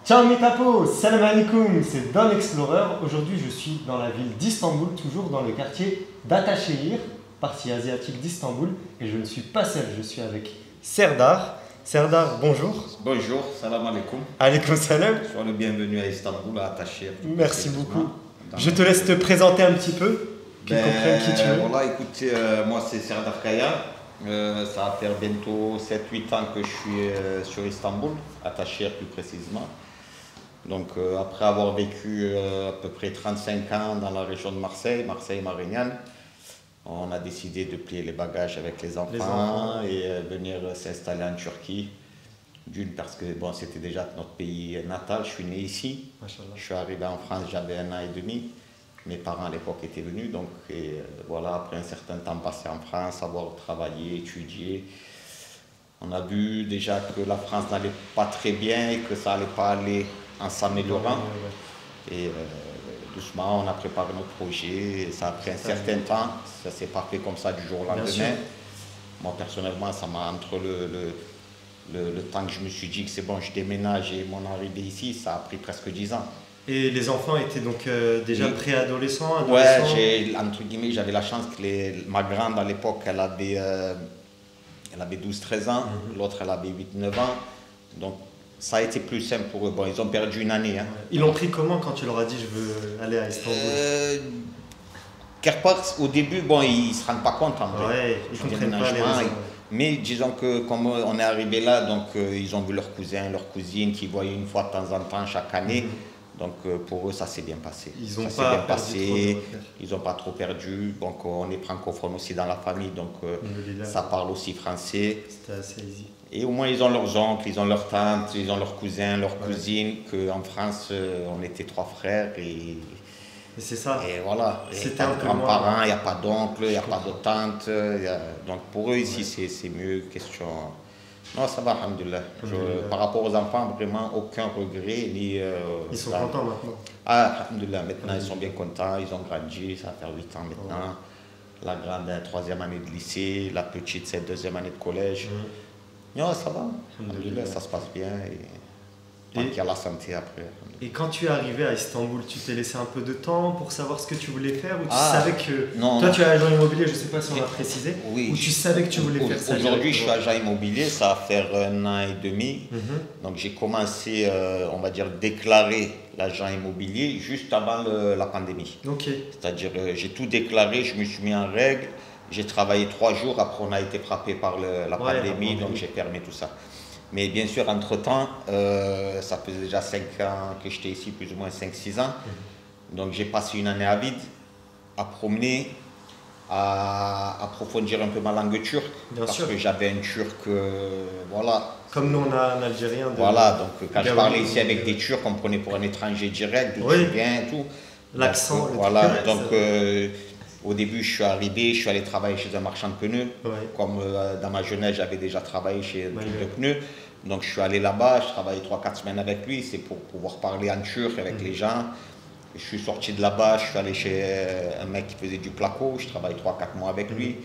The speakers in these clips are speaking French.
Ciao mes tapos, salam alaikum, c'est Don Explorer. Aujourd'hui je suis dans la ville d'Istanbul, toujours dans le quartier d'Ataşehir, partie asiatique d'Istanbul. Et je ne suis pas seul, je suis avec Serdar. Serdar, bonjour. Bonjour, salam alaikum. Alaikum salam. Sois le bienvenu à Istanbul, à Ataşehir. Merci beaucoup. Je te laisse te présenter un petit peu, qu'ils comprennent qui tu es. Voilà, écoute, moi c'est Serdar Kaya. Ça va faire bientôt 7-8 ans que je suis sur Istanbul, à Ataşehir plus précisément. Donc après avoir vécu à peu près 35 ans dans la région de Marseille, Marseille-Marignane, on a décidé de plier les bagages avec les enfants et venir s'installer en Turquie. D'une parce que bon, c'était déjà notre pays natal, je suis né ici. Machallah. Je suis arrivé en France, j'avais 1 an et demi. Mes parents à l'époque étaient venus, donc voilà, après un certain temps passé en France, avoir travaillé, étudié, on a vu déjà que la France n'allait pas très bien et que ça n'allait pas aller en s'améliorant. Et doucement, on a préparé notre projet. Ça a pris un certain temps. Ça ne s'est pas fait comme ça du jour au lendemain. Moi, personnellement, ça m'a entre le temps que je me suis dit que c'est bon, je déménage et mon arrivée ici, ça a pris presque 10 ans. Et les enfants étaient donc déjà préadolescents, adolescents? Ouais, entre guillemets, j'avais la chance que ma grande à l'époque, elle avait 12-13 ans, l'autre elle avait 8-9 ans. Donc ça a été plus simple pour eux. Bon, ils ont perdu 1 année. Hein. Ils l'ont pris comment quand tu leur as dit je veux aller à Istanbul? Quelque part, au début, bon, ils ne se rendent pas compte en vrai. Ouais, ils comprennent pas les raisons. Mais disons que comme on est arrivé là, donc ils ont vu leurs cousins, leurs cousines qui voyaient une fois de temps en temps chaque année. Donc pour eux, ça s'est bien passé. Ils n'ont pas perdu trop. Ils n'ont pas trop perdu. Donc on est francophone aussi dans la famille, donc ça parle aussi français. C'était assez easy. Et au moins ils ont leurs oncles, ils ont leurs tantes, ils ont leurs cousins, leurs cousines, qu'en France on était 3 frères et c'est ça. Et voilà, c'était un grands-parents, il n'y a pas d'oncle, il n'y a pas de tante. Donc pour eux ici c'est mieux, question. Non, ça va, alhamdoulilah. Par rapport aux enfants, vraiment aucun regret. Ils sont contents maintenant. Ah, alhamdoulilah, maintenant ils sont bien contents, ils ont grandi, ça va faire 8 ans maintenant. La grande, 3e année de lycée, la petite, c'est 2e année de collège. Non, ça va, alhamdoulilah, ça se passe bien. Et qu'il y a la santé après. Et quand tu es arrivé à Istanbul, tu t'es laissé un peu de temps pour savoir ce que tu voulais faire ou tu savais que... Non, toi, tu es agent immobilier, je ne sais pas si on l'a précisé. Oui. Ou tu savais que tu voulais faire ça? Aujourd'hui, je suis agent immobilier, ça va faire 1 an et demi. Donc j'ai commencé, on va dire, déclarer l'agent immobilier juste avant la pandémie. C'est-à-dire, j'ai tout déclaré, je me suis mis en règle. J'ai travaillé 3 jours, après on a été frappé par la pandémie, donc j'ai fermé tout ça. Mais bien sûr, entre-temps, ça faisait déjà 5 ans que j'étais ici, plus ou moins 5-6 ans. Donc j'ai passé 1 année à vide, à promener, à approfondir un peu ma langue turque. Parce que j'avais un turc, voilà. Comme nous, on a un Algérien. Voilà, donc quand je parlais ici avec des Turcs, on me prenait pour un étranger direct, d'où tu viens et tout. L'accent. Voilà, donc au début, je suis arrivé, je suis allé travailler chez un marchand de pneus. Comme dans ma jeunesse, j'avais déjà travaillé chez un truc de pneus. Donc je suis allé là-bas, je travaillais 3-4 semaines avec lui, c'est pour pouvoir parler en turc avec les gens. Je suis sorti de là-bas, je suis allé chez un mec qui faisait du placo, je travaille 3-4 mois avec lui.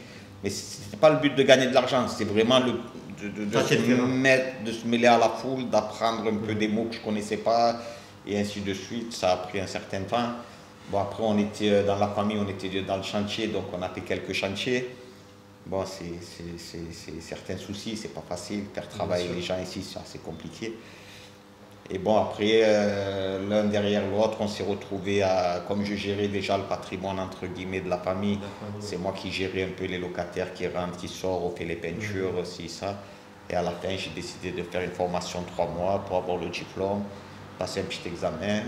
Mais ce n'était pas le but de gagner de l'argent, c'était vraiment de se mêler à la foule, d'apprendre un peu des mots que je ne connaissais pas, et ainsi de suite. Ça a pris un certain temps. Bon, après, on était dans la famille, on était dans le chantier, donc on a fait quelques chantiers. Bon, c'est certains soucis, c'est pas facile. Faire travailler les gens ici, c'est assez compliqué. Et bon, après, l'un derrière l'autre, on s'est retrouvés comme je gérais déjà le patrimoine, entre guillemets, de la famille. C'est moi qui gérais un peu les locataires qui rentrent, qui sortent, on fait les peintures, aussi, ça. Et à la fin, j'ai décidé de faire une formation de 3 mois pour avoir le diplôme, passer un petit examen.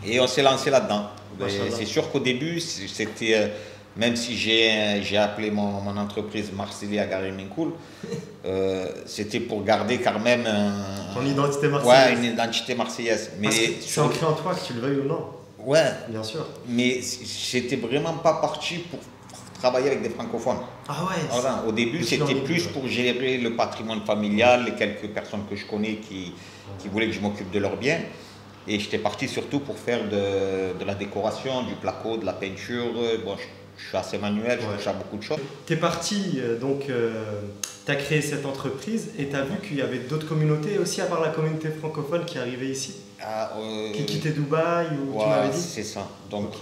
Et on s'est lancé là-dedans. C'est sûr qu'au début, c'était, même si j'ai appelé mon entreprise Marseillais à Garimincoul, c'était pour garder quand même ton identité marseillaise. Ouais, une identité marseillaise. Mais c'est ancré en toi, que tu le veuilles ou non. Ouais. Bien sûr. Mais j'étais vraiment pas parti pour travailler avec des francophones. Ah ouais. Voilà, au début, c'était plus pour gérer le patrimoine familial, les quelques personnes que je connais qui voulaient que je m'occupe de leurs biens. Et j'étais parti surtout pour faire de la décoration, du placo, de la peinture. Bon, je suis assez manuel, je touche à beaucoup de choses. Tu es parti, tu as créé cette entreprise et tu as vu qu'il y avait d'autres communautés aussi, à part la communauté francophone qui arrivait ici, qui quittait Dubaï ou tu m'avais dit? C'est ça. Donc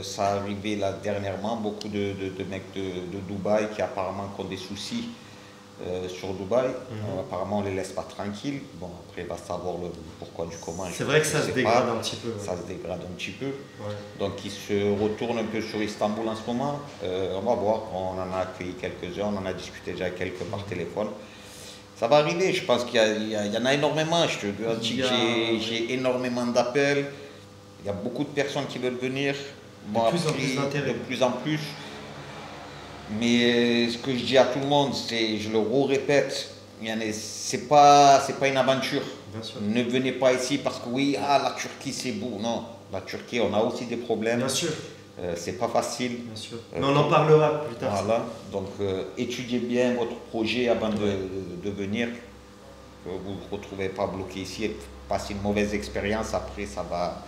ça est arrivé là dernièrement, beaucoup de mecs de Dubaï qui apparemment ont des soucis sur Dubaï. Apparemment on ne les laisse pas tranquilles. Bon, après il va savoir le pourquoi du comment. C'est vrai que ça se dégrade un petit peu. Ça se dégrade un petit peu. Donc ils se retournent un peu sur Istanbul en ce moment. On va voir, on en a accueilli quelques-uns, on en a discuté déjà quelques par téléphone. Ça va arriver, je pense qu'il y en a énormément. Je te dis que j'ai énormément d'appels. Il y a beaucoup de personnes qui veulent venir. Bon, de plus en plus. Mais ce que je dis à tout le monde, je le répète, c'est pas une aventure. Ne venez pas ici parce que oui, la Turquie c'est beau. Non, la Turquie, on a aussi des problèmes. Bien sûr. C'est pas facile. Bien sûr. Mais on en parlera plus tard. Voilà. Donc étudiez bien votre projet avant de venir. Que vous ne vous retrouvez pas bloqué ici et passez une mauvaise expérience. Après, ça va.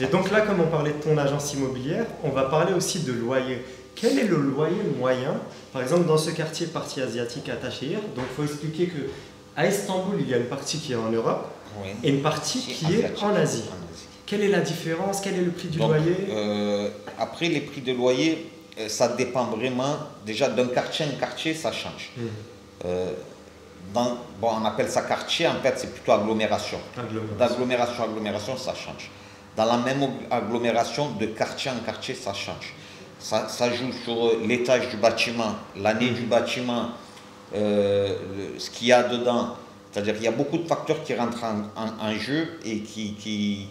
Et donc là, comme on parlait de ton agence immobilière, on va parler aussi de loyer. Quel est le loyer moyen, par exemple, dans ce quartier partie asiatique à Ataşehir? Donc, il faut expliquer qu'à Istanbul, il y a une partie qui est en Europe et une partie qui est en Asie. Quelle est la différence? Quel est le prix du loyer? Après, les prix de loyer, ça dépend vraiment. Déjà, d'un quartier à un quartier, ça change. On appelle ça quartier, en fait, c'est plutôt agglomération. D'agglomération à agglomération, ça change. Dans la même agglomération, de quartier en quartier, ça change. Ça joue sur l'étage du bâtiment, l'année du bâtiment, ce qu'il y a dedans. C'est-à-dire qu'il y a beaucoup de facteurs qui rentrent en jeu et qui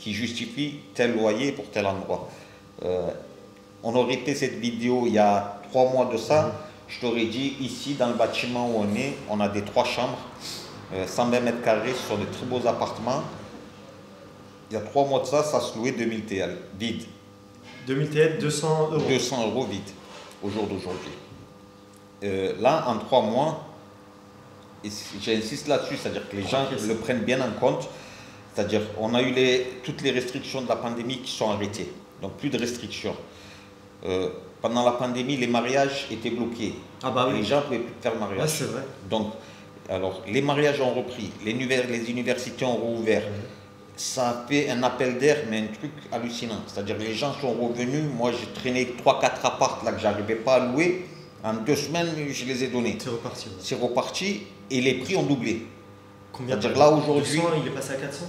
justifient tel loyer pour tel endroit. On aurait fait cette vidéo il y a 3 mois de ça. Je t'aurais dit, ici, dans le bâtiment où on est, on a des 3 chambres, 120 mètres carrés, ce sont de très beaux appartements. Il y a 3 mois de ça, ça se louait 2000 TL, vide. 2000 TL, 200 euros. 200 euros vide, au jour d'aujourd'hui. Là, en 3 mois, j'insiste là-dessus, c'est-à-dire que les gens le prennent bien en compte. C'est-à-dire on a eu toutes les restrictions de la pandémie qui sont arrêtées. Donc plus de restrictions. Pendant la pandémie, les mariages étaient bloqués. Les gens ne pouvaient plus faire le mariage. C'est vrai. Donc, alors, les mariages ont repris, les universités ont rouvert. Ça a fait un appel d'air, mais un truc hallucinant. C'est-à-dire que les gens sont revenus. Moi, j'ai traîné 3-4 apparts là que je n'arrivais pas à louer. En 2 semaines, je les ai donnés. C'est reparti. C'est reparti et les prix ont doublé. Combien? C'est-à-dire là aujourd'hui, 200, il est passé à 400.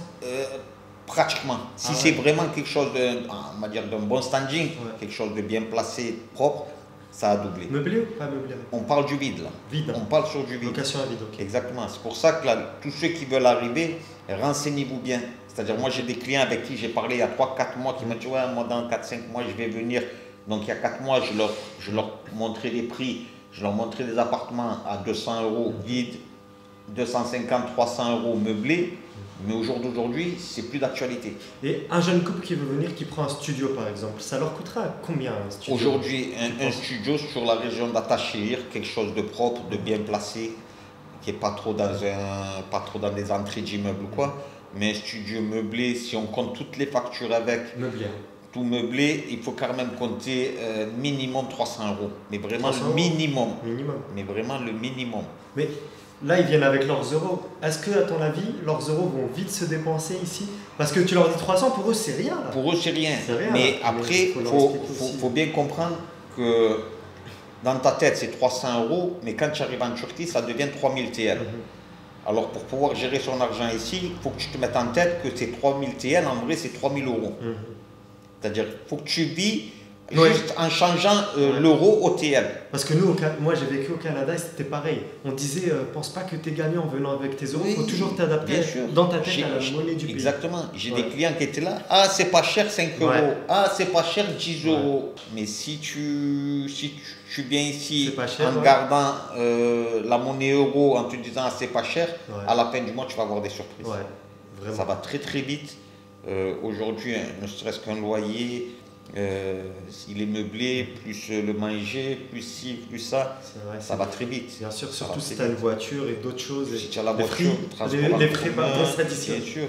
Pratiquement. Si c'est vraiment quelque chose d'un bon standing, quelque chose de bien placé, propre, ça a doublé. Meublé ou pas meublé? On parle du vide là. Vide. On parle sur du vide. Location à vide, ok. Exactement. C'est pour ça que là, tous ceux qui veulent arriver, renseignez-vous bien. C'est-à-dire, moi j'ai des clients avec qui j'ai parlé il y a 3-4 mois qui m'ont dit, ouais, moi dans 4-5 mois je vais venir. Donc il y a 4 mois, je leur montrais les prix, je leur montrais des appartements à 200 euros vides, 250, 300 euros meublés. Mais au jour d'aujourd'hui, c'est plus d'actualité. Et un jeune couple qui veut venir, qui prend un studio par exemple, ça leur coûtera combien un studio? Aujourd'hui, un studio sur la région d'Ataşehir, quelque chose de propre, de bien placé, qui n'est pas trop dans des entrées d'immeubles ou quoi. Mais un studio meublé, si on compte toutes les factures avec, tout meublé, il faut quand même compter minimum 300 euros. Mais vraiment le minimum. Mais vraiment le minimum. Mais là, ils viennent avec leurs euros. Est-ce que, à ton avis, leurs euros vont vite se dépenser ici? Parce que tu leur dis 300, pour eux, c'est rien. Là. Pour eux, c'est rien. Mais après, il faut bien comprendre que dans ta tête, c'est 300 euros, mais quand tu arrives en Turquie, ça devient 3000 TL. Alors, pour pouvoir gérer son argent ici, il faut que tu te mettes en tête que ces 3000 TL, en vrai, c'est 3000 euros. C'est-à-dire, il faut que tu vis juste en changeant l'euro au TL. Parce que moi j'ai vécu au Canada et c'était pareil. On disait, pense pas que tu es gagnant en venant avec tes euros, il faut toujours t'adapter dans ta tête à la monnaie du pays. Exactement. J'ai des clients qui étaient là, c'est pas cher 5 euros, c'est pas cher 10 euros. Mais si tu viens ici en gardant la monnaie euro, en te disant c'est pas cher, à la fin du mois tu vas avoir des surprises. Ça va très très vite. Aujourd'hui, ne serait-ce qu'un loyer, s'il est meublé, plus le manger, plus ci, plus ça, ça va très vite. Bien sûr, surtout si tu as une voiture et d'autres choses. Si tu as la voiture, les frais s'additionnent. Bien sûr.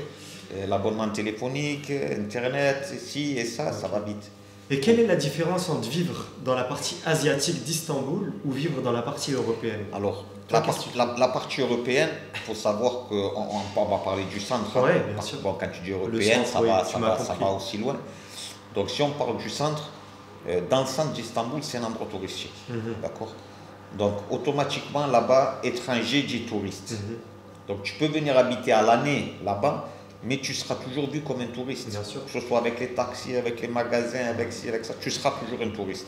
L'abonnement téléphonique, Internet, ci et ça, ça va vite. Et quelle est la différence entre vivre dans la partie asiatique d'Istanbul ou vivre dans la partie européenne? Alors, Toi, la partie européenne, il faut savoir qu'on va parler du centre. Ouais, bien parce sûr. que, bon, quand tu dis européenne, centre, oui, ça va aussi loin. Donc, si on parle du centre, dans le centre d'Istanbul, c'est un endroit touristique. D'accord? Donc, automatiquement, là-bas, étranger dit touriste. Donc, tu peux venir habiter à l'année là-bas, mais tu seras toujours vu comme un touriste. Bien sûr. Que ce soit avec les taxis, avec les magasins, avec ci, avec ça, tu seras toujours un touriste.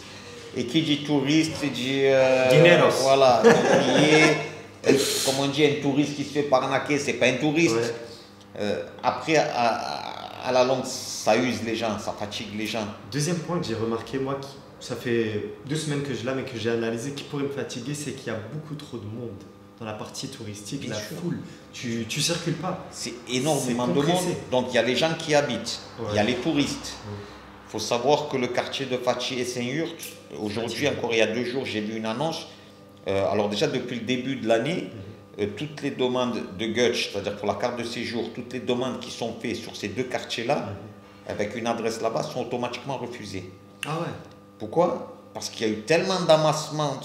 Et qui dit touriste, dit... Dineros. Voilà, comme on dit, un touriste qui se fait arnaquer, c'est pas un touriste. Après, à la longue, ça use les gens, ça fatigue les gens. Deuxième point que j'ai remarqué, moi, ça fait 2 semaines que je l'ai, mais que j'ai analysé, qui pourrait me fatiguer, c'est qu'il y a beaucoup trop de monde dans la partie touristique, Bien la sûr. foule. Tu circules pas. C'est énormément de monde. compressé. Donc il y a les gens qui habitent, il y a les touristes. Ouais. Il faut savoir que le quartier de Fatih et Saint-Yurt, aujourd'hui, encore il y a 2 jours, j'ai vu une annonce. Alors déjà depuis le début de l'année, toutes les demandes de Göç, c'est-à-dire pour la carte de séjour, toutes les demandes qui sont faites sur ces 2 quartiers-là, avec une adresse là-bas, sont automatiquement refusées. Ah ouais. Pourquoi? Parce qu'il y a eu tellement d'amassements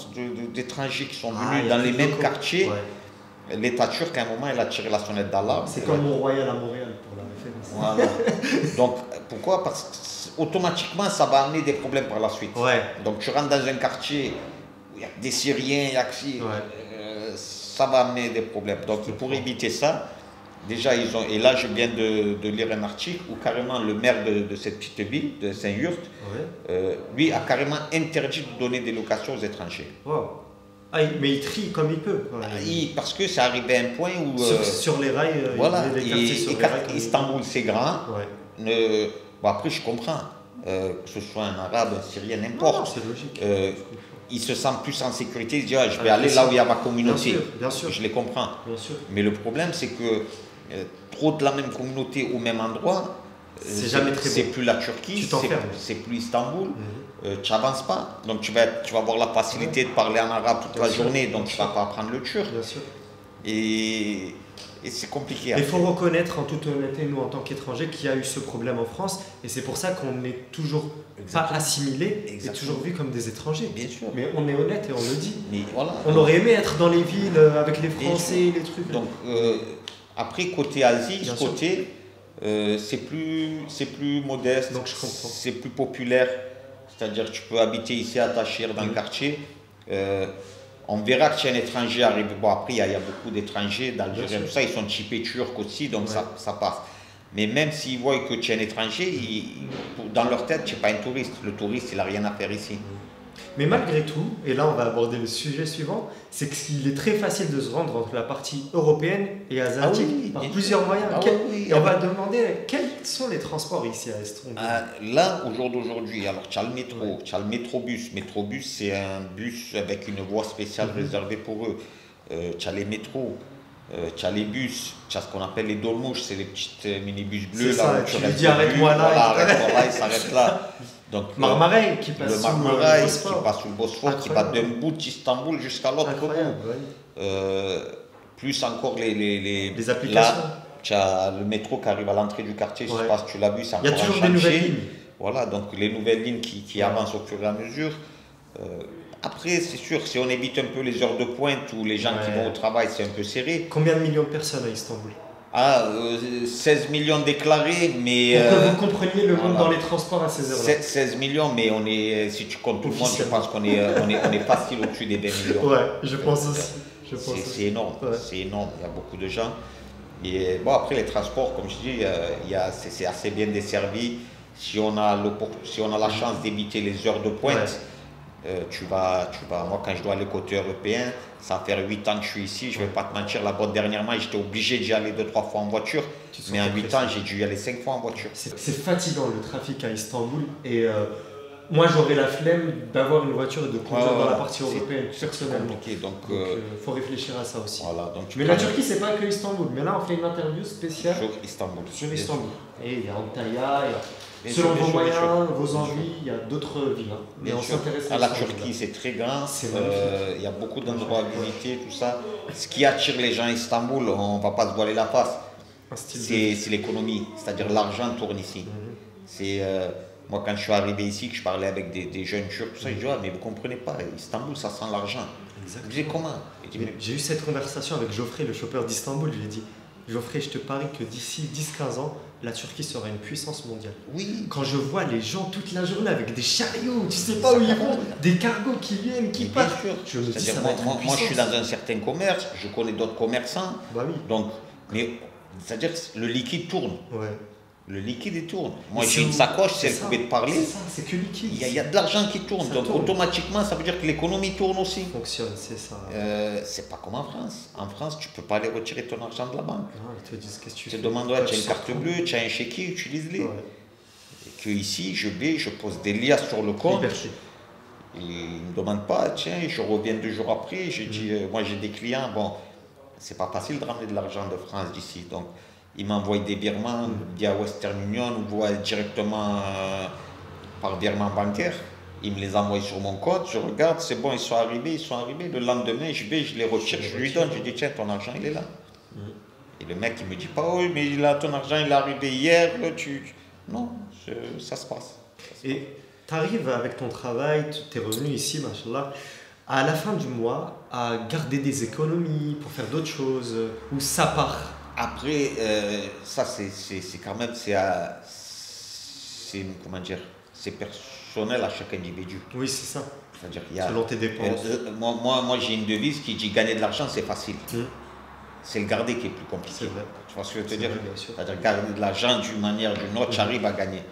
d'étrangers qui sont venus dans les mêmes quartiers. Ouais. L'État turc, à un moment, il a tiré la sonnette d'alarme. C'est comme Mont-Royal à Montréal, pour la référence. Voilà. Donc, pourquoi? Parce qu'automatiquement, ça va amener des problèmes par la suite. Ouais. Donc, tu rentres dans un quartier où il y a des Syriens, il y a que si, ça va amener des problèmes. Donc, pour éviter ça, déjà, et là, je viens de lire un article où carrément le maire de cette petite ville, de Saint-Yurt, lui a carrément interdit de donner des locations aux étrangers. Wow. Ah, mais il trie comme il peut. Parce que c'est arrivé à un point où... sur les rails, voilà, il y a des quartiers sur les rails. Istanbul, c'est grand. Bon, après, je comprends. Que ce soit un arabe, un syrien, n'importe. C'est logique. Ils se sentent plus en sécurité, ils se disent ah, je vais aller là où il y a ma communauté. Bien sûr. Je les comprends. Bien sûr. Mais le problème, c'est que trop de la même communauté au même endroit, c'est jamais très bon. C'est plus la Turquie, c'est plus Istanbul, tu n'avances pas. Donc tu vas avoir la facilité de parler en arabe toute la journée, donc tu ne vas pas apprendre le turc. Bien sûr. Et c'est compliqué. Il faut reconnaître en toute honnêteté, nous en tant qu'étrangers, qu'il y a eu ce problème en France. Et c'est pour ça qu'on n'est toujours pas assimilés et toujours vus comme des étrangers. Bien sûr. Mais on est honnête et on le dit. Mais voilà. On aurait aimé être dans les villes avec les Français, les trucs. Donc après, côté Asie, ce côté, c'est plus modeste, c'est plus populaire. C'est-à-dire que tu peux habiter ici à Tachir dans le quartier. On verra que tu es un étranger arrivé. Bon, après, il y a beaucoup d'étrangers d'Algérie, tout ça, ils sont typés turcs aussi, donc ça passe. Mais même s'ils voient que tu es un étranger, dans leur tête, tu n'es pas un touriste. Le touriste, il n'a rien à faire ici. Mais malgré tout, et là on va aborder le sujet suivant, c'est qu'il est très facile de se rendre entre la partie européenne et asiatique par plusieurs moyens. Et on va demander quels sont les transports ici à Istanbul. Là, au jour d'aujourd'hui, alors tu as le métro, tu as le métrobus. Métrobus, c'est un bus avec une voie spéciale réservée pour eux. Tu as les métros. Tu as les bus, tu as ce qu'on appelle les dolmouches, c'est les petites minibus bleus. Là où tu lui dis arrête-moi là. Voilà, arrête-moi là, il s'arrête là. Donc, Marmaray qui passe sous le Bosphore, qui va d'un bout d'Istanbul jusqu'à l'autre bout. Plus encore les applications. Là, tu as le métro qui arrive à l'entrée du quartier, je ne sais pas si tu l'as vu, c'est encore un chantier. Il y a toujours des nouvelles lignes. Voilà, donc les nouvelles lignes qui avancent au fur et à mesure. Après, c'est sûr, si on évite un peu les heures de pointe ou les gens qui vont au travail, c'est un peu serré. Combien de millions de personnes à Istanbul? 16 millions déclarés, mais... Pour que vous compreniez le monde dans les transports à ces heures-là. 16 millions, mais si tu comptes tout le monde, je pense qu'on est facile au-dessus des 20 millions. Ouais, je pense aussi. C'est énorme, c'est énorme, il y a beaucoup de gens. Et bon, après les transports, comme je dis, c'est assez bien desservi. Si on a la chance d'éviter les heures de pointe, moi quand je dois aller côté européen, ça va faire 8 ans que je suis ici, je ne vais pas te mentir, dernièrement j'étais obligé d'y aller 2-3 fois en voiture, mais en 8 ans j'ai dû y aller 5 fois en voiture. C'est fatigant le trafic à Istanbul et moi j'aurais la flemme d'avoir une voiture et de conduire dans la partie européenne personnellement. Donc faut réfléchir à ça aussi. Voilà, donc mais la Turquie c'est pas que Istanbul, mais là on fait une interview spéciale sur Istanbul. Et il y a Antalya, selon vos moyens, vos envies, il y a d'autres villes. Mais on s'intéresse à la Turquie, c'est très grand. Il y a beaucoup d'endroits à visiter, tout ça. Ce qui attire les gens à Istanbul, on ne va pas se voiler la face, c'est l'économie. C'est-à-dire l'argent tourne ici. Moi, quand je suis arrivé ici, que je parlais avec des jeunes Turcs, tout ça, je dis, ah, mais vous ne comprenez pas, Istanbul, ça sent l'argent. Je disais, comment? J'ai eu cette conversation avec Geoffrey, le chauffeur d'Istanbul. Je lui ai dit, Geoffrey, je te parie que d'ici 10-15 ans, la Turquie sera une puissance mondiale. Oui. Quand je vois les gens toute la journée avec des chariots, tu sais pas où ils vont, des cargos qui viennent, qui partent. Je me dis, ça va être une moi, je suis dans un certain commerce, je connais d'autres commerçants. Bah oui. Donc, mais c'est-à-dire que le liquide tourne. Ouais. Le liquide il tourne. Moi j'ai une sacoche, si elle pouvait te parler. C'est ça, c'est que liquide. Il y a de l'argent qui tourne. Ça Donc tourne. automatiquement, ça veut dire que l'économie tourne aussi. Fonctionne, c'est ça. C'est pas comme en France. En France, tu peux pas aller retirer ton argent de la banque. Non, ils te disent qu'est-ce que tu Tu te fais. demandes, tu as une carte bleue, tu as un chéquier, utilise-les. Ouais. Et que ici, je vais, je pose des liasses sur le compte. Liberté. Et ils ne me demandent pas, tiens, je reviens 2 jours après. J'ai dit, moi j'ai des clients, bon, c'est pas facile de ramener de l'argent de France d'ici. Donc, ils m'envoient des virements via Western Union ou directement par virement bancaire. Ils me les envoient sur mon compte, je regarde, c'est bon, ils sont arrivés. Le lendemain, je vais, je les retire, je lui donne, je dis, tiens, ton argent, il est là. Et le mec, il me dit pas, oui, mais là, ton argent, il est arrivé hier, Non, ça se passe. Et tu arrives avec ton travail, tes revenus ici, machallah, à la fin du mois, à garder des économies pour faire d'autres choses, ou ça part. Après, ça, c'est quand même, comment dire, c'est personnel à chaque individu. Oui, c'est ça. C'est-à-dire selon tes dépenses. Moi j'ai une devise qui dit gagner de l'argent, c'est facile. C'est le garder qui est plus compliqué. C'est vrai. Tu vois ce que je veux te dire? Vrai, bien sûr. C'est-à-dire gagner de l'argent d'une manière ou d'une autre, tu arrives à gagner.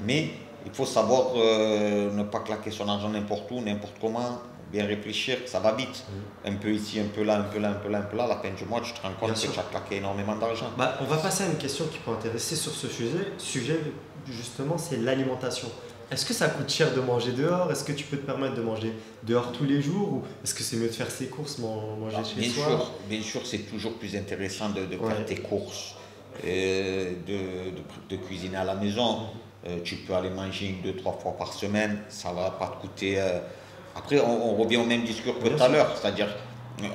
Mais il faut savoir ne pas claquer son argent n'importe où, n'importe comment, bien réfléchir, ça va vite. Un peu ici, un peu là, un peu là, un peu là, un peu là. À la fin du mois, tu te rends compte que tu as claqué énormément d'argent. Bah, on va passer à une question qui peut intéresser sur ce sujet justement, c'est l'alimentation. Est-ce que ça coûte cher de manger dehors? Est-ce que tu peux te permettre de manger dehors tous les jours? Ou est-ce que c'est mieux de faire ses courses, manger chez soi? Bien sûr, c'est toujours plus intéressant de faire tes courses, de cuisiner à la maison. Tu peux aller manger 2-3 fois par semaine, ça ne va pas te coûter. Après, on revient au même discours que tout à l'heure, c'est-à-dire,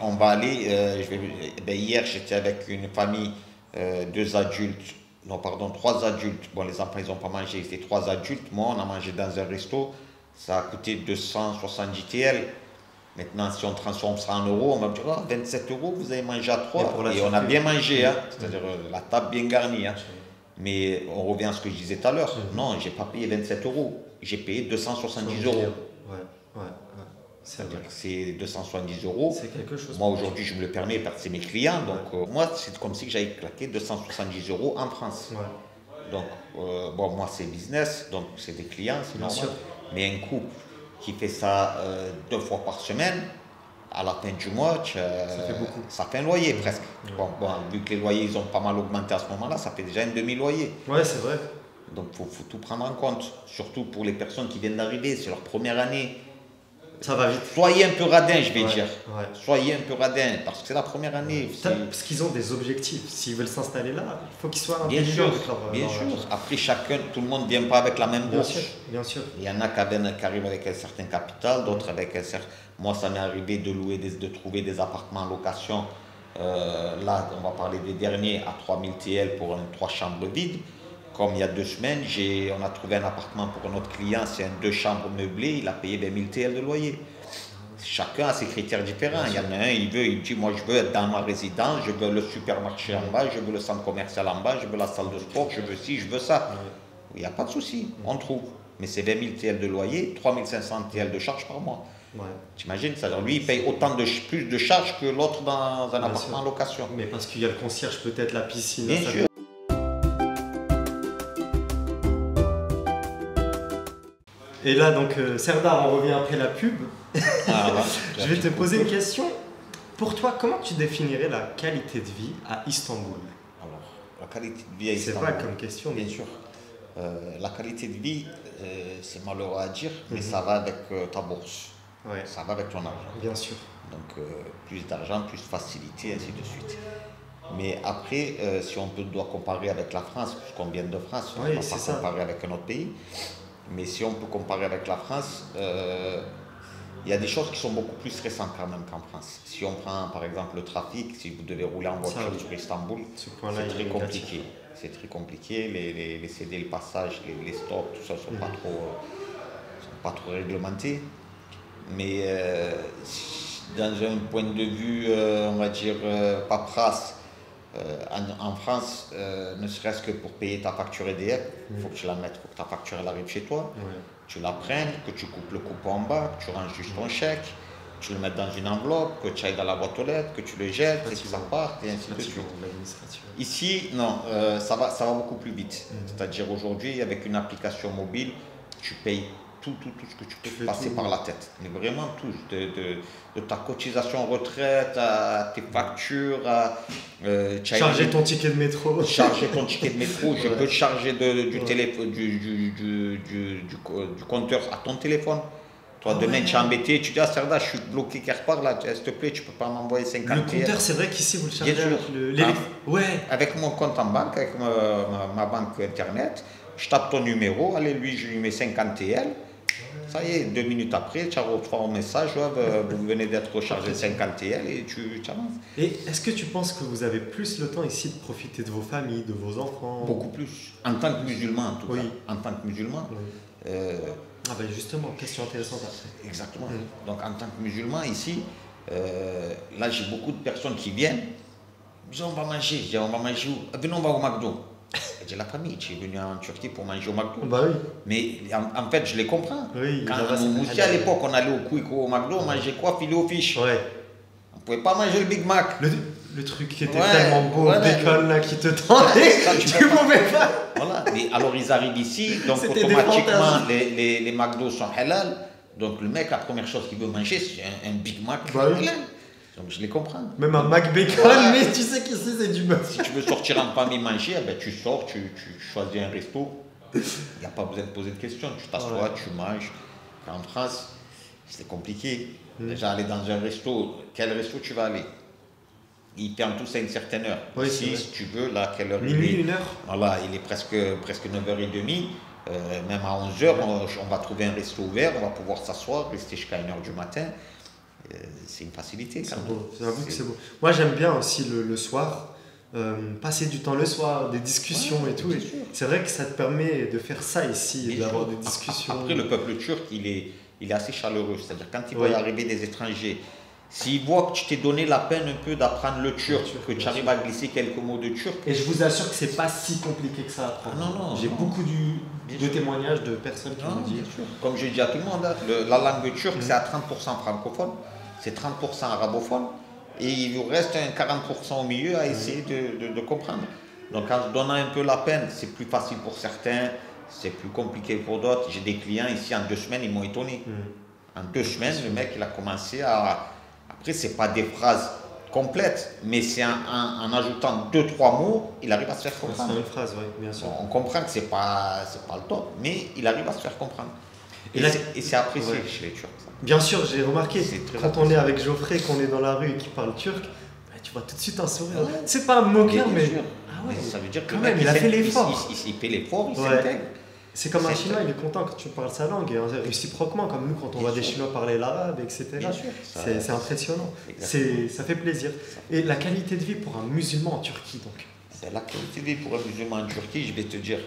on va aller. Hier, j'étais avec une famille, 3 adultes. Bon, les enfants, ils n'ont pas mangé, c'était 3 adultes. Moi, on a mangé dans un resto, ça a coûté 270 TL. Maintenant, si on transforme ça en euros, on va me dire, 27 euros, vous avez mangé à 3. Et on a bien mangé, hein, c'est-à-dire la table bien garnie. Hein. Mais on revient à ce que je disais tout à l'heure. Non, je n'ai pas payé 27 euros, j'ai payé 270 euros. C'est 270 euros. C'est quelque chose. Moi, aujourd'hui, je me le permets parce que c'est mes clients. Donc, moi, c'est comme si j'avais claqué 270 euros en France. Donc, bon, moi, c'est business, donc c'est des clients, c'est normal. Mais un couple qui fait ça 2 fois par semaine, à la fin du mois, ça fait un loyer presque. Bon, vu que les loyers, ils ont pas mal augmenté à ce moment-là, ça fait déjà un demi-loyer. Ouais, c'est vrai. Donc, il faut tout prendre en compte. Surtout pour les personnes qui viennent d'arriver, c'est leur première année. Ça va vite. Soyez un peu radin, je vais dire. Soyez un peu radin, parce que c'est la première année. Parce qu'ils ont des objectifs. S'ils veulent s'installer là, il faut qu'ils soient intelligents. Bien sûr. Après, tout le monde ne vient pas avec la même bourse. Bien sûr. Il y en a qui arrivent avec un certain capital, d'autres avec un certain... Moi, ça m'est arrivé de trouver des appartements en location. Là, on va parler des derniers, à 3000 TL pour 3 chambres vides. Comme il y a 2 semaines, on a trouvé un appartement pour notre client, c'est un 2 chambres meublé, il a payé 20 000 TL de loyer. Chacun a ses critères différents. Il y en a un, il dit, moi je veux être dans ma résidence, je veux le supermarché en bas, je veux le centre commercial en bas, je veux la salle de sport, je veux ci, je veux ça. Il n'y a pas de souci, on trouve. Mais c'est 20 000 TL de loyer, 3 500 TL de charges par mois. T'imagines, c'est-à-dire lui il paye plus de charges que l'autre dans un appartement en location. Mais parce qu'il y a le concierge, peut-être la piscine. Bien sûr. Et là, donc, Serdar, on revient après la pub. Je vais te poser une question. Pour toi, comment tu définirais la qualité de vie à Istanbul? Alors, la qualité de vie à Istanbul. C'est pas comme question, bien sûr. La qualité de vie, c'est malheureux à dire, mais ça va avec ta bourse. Ça va avec ton argent. Bien sûr. Donc, plus d'argent, plus de facilité, ainsi de suite. Mais après, si on doit comparer avec la France, puisqu'on vient de France, on ne va pas comparer avec un autre pays. Mais si on peut comparer avec la France, il y a des choses qui sont beaucoup plus récentes quand même qu'en France. Si on prend par exemple le trafic, si vous devez rouler en voiture sur Istanbul, c'est très compliqué. c'est très compliqué. Les CD, le passage, les stocks, tout ça ne sont pas trop réglementés. Mais dans un point de vue, on va dire, paperasse, en France, ne serait-ce que pour payer ta facture EDF, il faut que tu la mettes, il faut que ta facture elle arrive chez toi, tu la prennes, que tu coupes le coupon en bas, que tu ranges juste ton chèque, tu le mets dans une enveloppe, que tu ailles dans la boîte aux lettres, que tu le jettes, et que ça parte, et ainsi de suite. Ici, non, ça va beaucoup plus vite. C'est-à-dire aujourd'hui, avec une application mobile, tu payes tout ce que tu peux passer par la tête. Mais vraiment tout, de ta cotisation retraite à tes factures, à charger ton ticket de métro. Charger ton ticket de métro, je peux charger du téléphone, du compteur à ton téléphone. Toi, demain, tu es embêté, tu dis, ah, Serda, je suis bloqué quelque part là, s'il te plaît, tu peux pas m'envoyer 50 Le compteur, c'est vrai qu'ici, vous le chargez avec avec mon compte en banque, avec ma banque internet, je tape ton numéro, allez, lui, je lui mets 50 TL. Ça y est, 2 minutes après, tu reçois un message, vous venez d'être rechargé 50 TL et tu avances. Et est-ce que tu penses que vous avez plus le temps ici de profiter de vos familles, de vos enfants? Beaucoup plus. En tant que musulman, en tout cas. En tant que musulman. Ah ben justement, question intéressante après. Exactement. Donc en tant que musulman, ici, là j'ai beaucoup de personnes qui viennent, ils disent on va manger. Je dis on va manger où? Venez, on va au McDo. J'ai la famille, tu es venu en Turquie pour manger au McDo. Bah oui. Mais en fait, je les comprends. Oui, quand aussi à l'époque, on allait au Quick ou au McDo, on mangeait quoi? Filet aux fiches. Ouais. On ne pouvait pas manger le Big Mac. Le truc qui était tellement beau, le bacon là qui te tendait, tu ne pouvais pas. Voilà, mais alors ils arrivent ici, donc automatiquement les McDo sont halal. Donc le mec, la première chose qu'il veut manger, c'est un Big Mac halal. Donc je les comprends. Même un Mac Bacon, mais tu sais qu'ici c'est du bœuf. Si tu veux sortir en famille manger, ben, tu sors, tu choisis un resto. Il n'y a pas besoin de poser de questions. Tu t'assois, tu manges. En France, c'est compliqué. Déjà aller dans un resto, quel resto tu vas aller? Ils ferment tous à une certaine heure. Oui, ici, si tu veux, là, quelle heure minuit, il est? 1h. Voilà, il est presque 9h30. Même à 11h, on va trouver un resto ouvert, on va pouvoir s'asseoir, rester jusqu'à 1h du matin. C'est une facilité. J'avoue que c'est beau. Moi, j'aime bien aussi le soir, passer du temps le soir, des discussions et tout. C'est vrai que ça te permet de faire ça ici, d'avoir des discussions. Après, le peuple turc, il est assez chaleureux. C'est-à-dire, quand il voit arriver des étrangers, s'il voit que tu t'es donné la peine un peu d'apprendre le turc, que tu arrives à glisser quelques mots de turc. Et je vous assure que c'est pas si compliqué que ça à apprendre. Non. J'ai beaucoup de témoignages de personnes qui me disent. Comme je dis à tout le monde, la langue turque, c'est à 30% francophone, c'est 30% arabophone, et il vous reste un 40% au milieu à essayer de comprendre. Donc en se donnant un peu la peine, c'est plus facile pour certains, c'est plus compliqué pour d'autres. J'ai des clients ici, en 2 semaines, ils m'ont étonné. En 2 semaines, le mec, il a commencé à... Après, ce n'est pas des phrases complètes, mais c'est en ajoutant 2-3 mots, il arrive à se faire comprendre. C'est une phrase, oui, bien sûr. On comprend que ce n'est pas le top, mais il arrive à se faire comprendre. Et c'est apprécié chez les Turcs. Ça. Bien sûr, j'ai remarqué, quand on est avec Geoffrey, qu'on est dans la rue et qu'il parle turc, tu vois tout de suite un sourire. Ouais. C'est pas un moqueur, mais... Ah ouais, ça veut dire que quand même, il a fait l'effort. Il fait l'effort, il s'intègre. C'est comme un Chinois, il est content quand tu parles sa langue, et réciproquement, comme nous quand on voit des Chinois parler l'arabe, etc. C'est impressionnant, ça fait plaisir. Et la qualité de vie pour un musulman en Turquie, donc? La qualité de vie pour un musulman en Turquie, je vais te dire,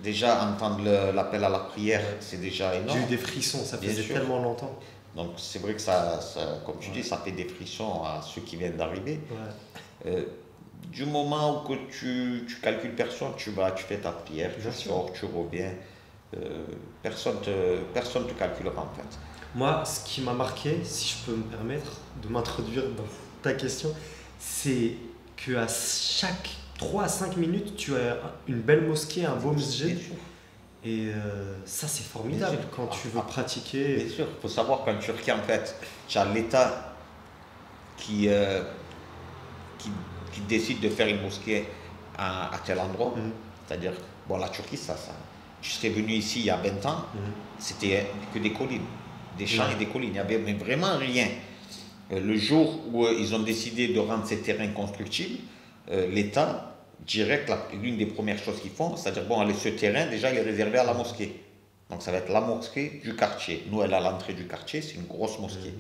déjà entendre l'appel à la prière, c'est déjà énorme. J'ai eu des frissons, ça faisait tellement longtemps. Donc c'est vrai que ça comme tu dis, ça fait des frissons à ceux qui viennent d'arriver. Du moment où tu calcules personne, tu fais ta prière, tu sors, tu reviens. Personne te calculera en fait. Moi, ce qui m'a marqué, si je peux me permettre de m'introduire dans ta question, c'est qu'à chaque 3 à 5 minutes, tu as une belle mosquée, un beau masjid. Et ça, c'est formidable quand tu veux pratiquer. Bien sûr, il faut savoir qu'en Turquie, en fait, tu as l'État qui décide de faire une mosquée à tel endroit. C'est-à-dire, bon, la Turquie, tu serais venu ici il y a 20 ans, c'était que des collines, des champs et des collines. Il n'y avait mais vraiment rien. Le jour où ils ont décidé de rendre ces terrains constructibles, l'État, direct, l'une des premières choses qu'ils font, c'est-à-dire, bon, allez, ce terrain, déjà, il est réservé à la mosquée. Donc, ça va être la mosquée du quartier. Nous, elle est à l'entrée du quartier, c'est une grosse mosquée.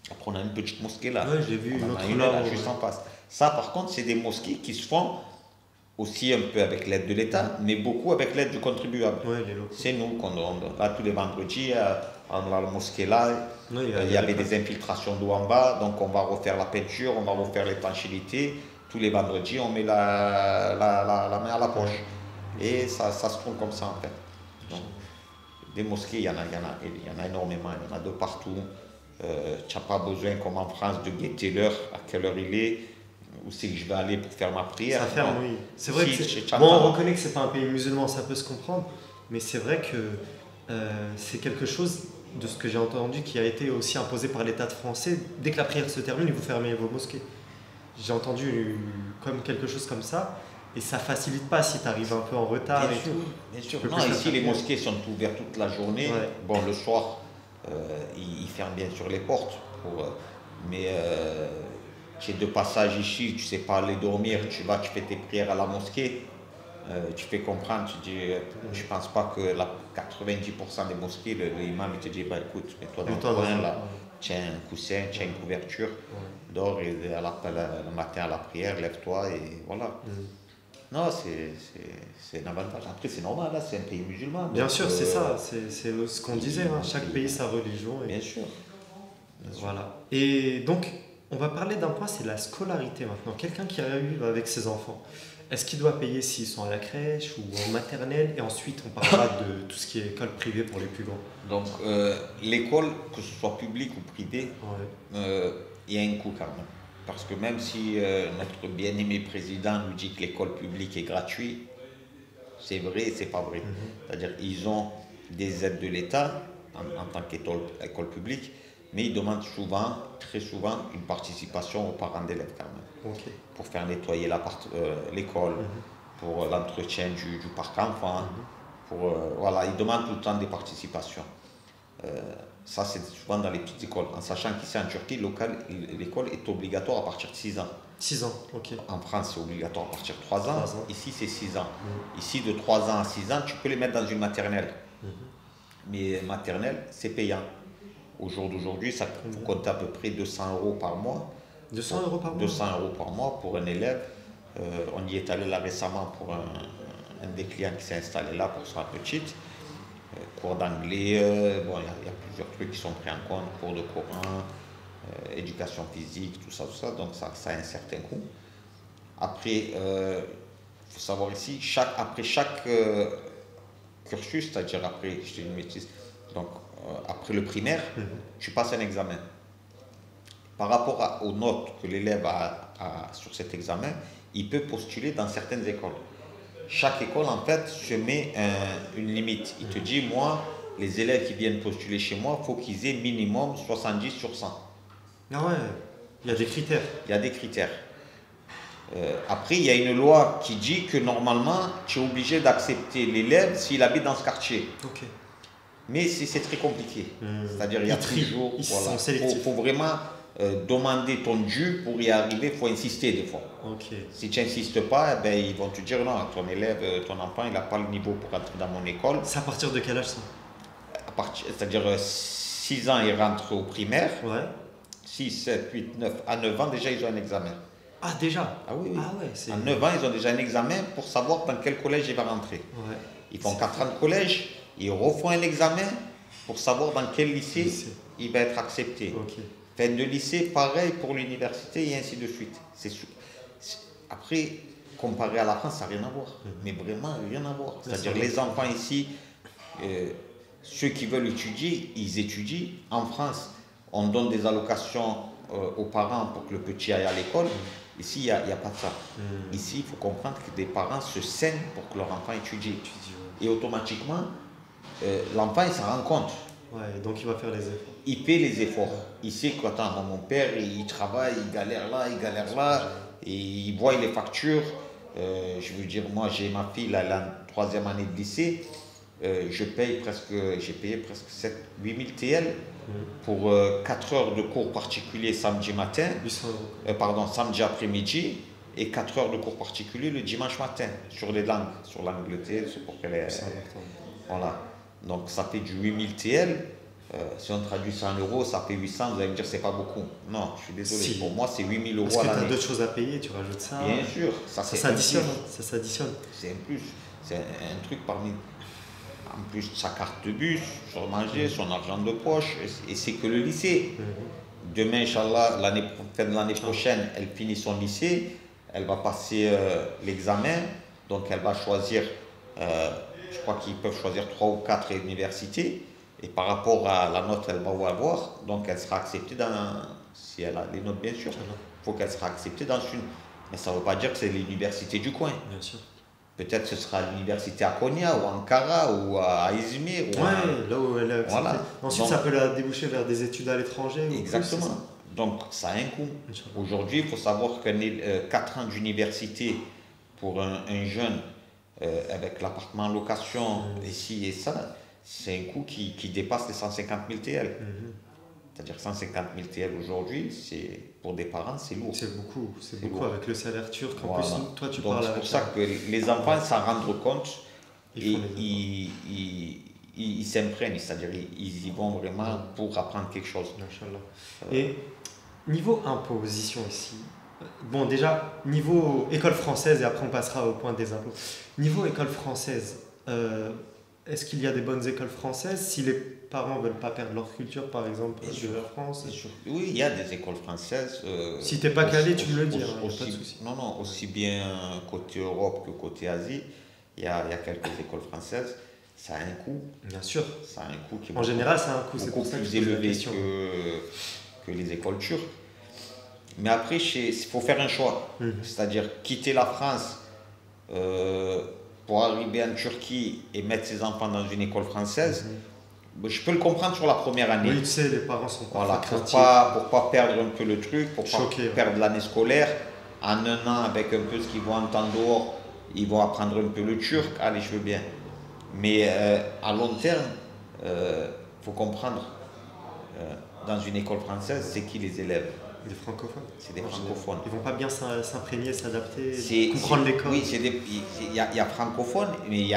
Après, on a une petite mosquée là. Ouais, je l'ai vu, on en a une là, juste en face. Ça, par contre, c'est des mosquées qui se font aussi un peu avec l'aide de l'État, mais beaucoup avec l'aide du contribuable. Ouais, les locaux. C'est nous qu'on donne. Là, tous les vendredis, dans la mosquée là, Ouais, il y avait des infiltrations d'eau en bas, donc on va refaire la peinture, on va refaire l'étanchéité. Tous les vendredis, on met la main à la poche. Et ça se tourne comme ça en fait. Donc, des mosquées, il y en a énormément, il y en a de partout. Tu n'as pas besoin, comme en France, de guetter l'heure, à quelle heure il est, où c'est que je vais aller pour faire ma prière. Ça ferme, Non. oui. C'est vrai Si, que bon, on reconnaît que c'est pas un pays musulman, ça peut se comprendre, mais c'est vrai que c'est quelque chose de ce que j'ai entendu qui a été aussi imposé par l'État français. Dès que la prière se termine, vous fermez vos mosquées. J'ai entendu comme quelque chose comme ça, et ça facilite pas si tu arrives un peu en retard Bien et sûr, tout. bien sûr. Tu peux Non, plus ici faire les ça. mosquées sont ouvertes toute la journée. Ouais. Bon, le soir, ils ferment bien sûr les portes. Mais tu es de passage ici, tu sais pas aller dormir, tu vas, tu fais tes prières à la mosquée. Tu fais comprendre, tu dis, je pense pas que 90% des mosquées, l'imam il te dit, bah, écoute, mets-toi dans Mets-toi le dans coin, un là, coin. tiens un coussin, tiens une couverture, Ouais. dors et le matin à la prière, lève-toi et voilà. Non, c'est un avantage. Après, c'est normal, là, c'est un pays musulman. Bien donc, sûr, c'est ça, c'est ce qu'on disait, hein. Chaque il- pays sa religion. Et Bien sûr. Bien sûr. voilà. Et donc, on va parler d'un point, c'est la scolarité maintenant. Quelqu'un qui arrive avec ses enfants, est-ce qu'il doit payer s'ils sont à la crèche ou en maternelle? Et ensuite, on parlera de tout ce qui est école privée pour les plus grands. Donc, l'école, que ce soit publique ou privée, Ouais. il y a un coût quand même. Parce que même si notre bien-aimé président nous dit que l'école publique est gratuite, c'est vrai et c'est pas vrai. C'est-à-dire qu'ils ont des aides de l'État en tant qu'école publique, mais ils demandent souvent, très souvent, une participation aux parents d'élèves quand même. Ok. Pour faire nettoyer l'école, pour l'entretien du parc enfant, voilà, ils demandent tout le temps des participations. Ça, c'est souvent dans les petites écoles, en sachant qu'ici en Turquie, l'école est obligatoire à partir de 6 ans. 6 ans, ok. En France, c'est obligatoire à partir de 3 ans. 3 ans. Ici, c'est 6 ans. Ici, de 3 ans à 6 ans, tu peux les mettre dans une maternelle. Mais maternelle, c'est payant. Au jour d'aujourd'hui, ça faut compter à peu près 200 euros par mois. 200 euros par mois 200 euros par mois pour un élève. On y est allé là récemment pour un des clients qui s'est installé là pour sa petite. Cours d'anglais, bon, il y a plusieurs trucs qui sont pris en compte, cours de Coran, éducation physique, tout ça, donc ça a un certain coût. Après, il faut savoir ici, après chaque cursus, c'est-à-dire après, je te dis une bêtise, donc après le primaire, tu passes un examen. Par rapport aux notes que l'élève a sur cet examen, il peut postuler dans certaines écoles. Chaque école, en fait, se met une limite. Il te dit, moi, les élèves qui viennent postuler chez moi, il faut qu'ils aient minimum 70 sur 100. Ah ouais, il y a des critères. Il y a des critères. Après, il y a une loi qui dit que normalement, tu es obligé d'accepter l'élève s'il habite dans ce quartier. Ok. Mais c'est très compliqué. C'est-à-dire, il y a toujours. Ils Voilà, sont sélectifs. faut vraiment demander ton dû pour y arriver. Il faut insister des fois. Ok. Si tu n'insistes pas, eh ben, ils vont te dire non, ton élève, ton enfant, il n'a pas le niveau pour entrer dans mon école. C'est à partir de quel âge ça? C'est-à-dire 6 ans, ils rentrent au primaire. Ouais. 6, 7, 8, 9. À 9 ans, déjà, ils ont un examen. Ah, déjà? Ah oui, oui. Ah ouais, c'est. À 9 ans, ils ont déjà un examen pour savoir dans quel collège il va rentrer. Ouais. Ils font 4 ans de collège, ils refont un examen pour savoir dans quel lycée il va être accepté. Ok. Fin de lycée, pareil pour l'université et ainsi de suite. Après, comparé à la France, ça n'a rien à voir. Mais vraiment, rien à voir. C'est-à-dire les enfants ici, ceux qui veulent étudier, ils étudient. En France, on donne des allocations aux parents pour que le petit aille à l'école. Ici, il n'y a pas de ça. Ici, il faut comprendre que des parents se saignent pour que leur enfant étudie. Et automatiquement, l'enfant, il s'en rend compte. Ouais, donc il va faire les efforts. Il fait les efforts. Il sait que attends, mon père, il travaille, il galère là, et il voit les factures. Je veux dire, moi, j'ai ma fille, là, la 3e année de lycée. J'ai payé presque 8 000 TL pour 4 heures de cours particuliers samedi matin, 800 euros. samedi après-midi, et 4 heures de cours particuliers le dimanche matin sur les langues, sur l'Angleterre, c'est pour qu'elle est. C'est important. Voilà. Donc ça fait du 8 000 TL. Si on traduit ça en euros, ça fait 800, vous allez me dire c'est pas beaucoup. Non, je suis désolé. Si. Pour moi, c'est 8 000 euros Parce à que tu as l'année. d'autres choses à payer, tu rajoutes ça. Bien sûr, Ça c'est un s'additionne. plus. Ça s'additionne. C'est un plus. C'est un truc parmi. En plus, sa carte de bus, son manger, son argent de poche, et c'est que le lycée. Demain, Inch'Allah, fin de l'année prochaine, elle finit son lycée, elle va passer l'examen, donc elle va choisir, je crois qu'ils peuvent choisir 3 ou 4 universités, et par rapport à la note qu'elle va avoir, donc elle sera acceptée si elle a les notes bien sûr, il faut qu'elle sera acceptée dans une. Mais ça ne veut pas dire que c'est l'université du coin. Bien sûr. Peut-être que ce sera l'université à Konya ou à Ankara ou à Izmir. Là où elle est acceptée. Voilà. Ensuite, Donc, ça peut la déboucher vers des études à l'étranger. exactement. Donc, ça a un coût. Aujourd'hui, il faut savoir que 4 ans d'université pour un jeune avec l'appartement en location, ici et ça, c'est un coût qui dépasse les 150 000 TL. C'est-à-dire 150 000 TL aujourd'hui, pour des parents, c'est lourd. C'est beaucoup lourd. Avec le salaire turc. En Voilà. plus, toi, tu Donc, parles c'est avec pour ça que les enfants s'en rendent compte et font les ils s'imprègnent, c'est-à-dire ils y vont vraiment pour apprendre quelque chose. Inch'Allah. Et niveau imposition ici, bon déjà, niveau école française, et après on passera au point des impôts. Niveau école française, est-ce qu'il y a des bonnes écoles françaises si les parents ne veulent pas perdre leur culture, par exemple, de la France? Oui, il y a des écoles françaises. Si tu n'es pas calé, tu me le dis, pas de aussi, souci. non, aussi bien côté Europe que côté Asie, il y a quelques écoles françaises. Ça a un coût. Bien sûr. Ça a un coût qui est En général, ça a un coût. C'est beaucoup pour ça que plus je pose la élevé question. que les écoles turques. Mais après, il faut faire un choix. C'est-à-dire quitter la France pour arriver en Turquie et mettre ses enfants dans une école française. Je peux le comprendre sur la première année. Oui, tu sais, les parents sont pas Voilà, craintifs. pour pas perdre un peu le truc, pour pas Choqués, perdre l'année scolaire. En un an, avec un peu ce qu'ils vont entendre dehors, ils vont apprendre un peu le turc. Allez, je veux bien. Mais à long terme, faut comprendre, dans une école française, c'est qui les élèves? Des francophones. C'est des francophones. Ils vont pas bien s'imprégner, s'adapter, comprendre l'école. Oui, il y a francophones, mais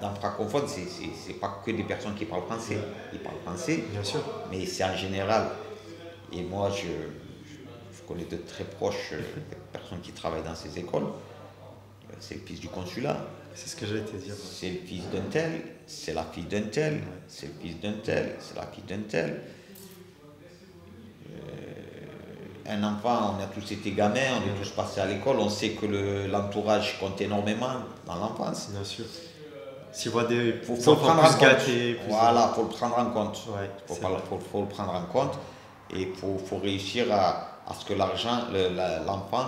dans francophone, c'est pas que des personnes qui parlent français. Ils parlent français, Bien sûr. mais c'est en général. Et moi, je connais de très proches des personnes qui travaillent dans ces écoles. C'est le fils du consulat. C'est ce que j'allais te dire. C'est le fils d'un tel, c'est la fille d'un tel, c'est le fils d'un tel, c'est la fille d'un tel. Un enfant, on a tous été gamins, on est tous passés à l'école, on sait que l'entourage compte énormément dans l'enfance. Bien sûr. S'il voit des Faut le enfants prendre en plus compte. gâtés, Voilà, il faut le prendre en compte. Ouais, faut le prendre en compte et il faut réussir à ce que l'enfant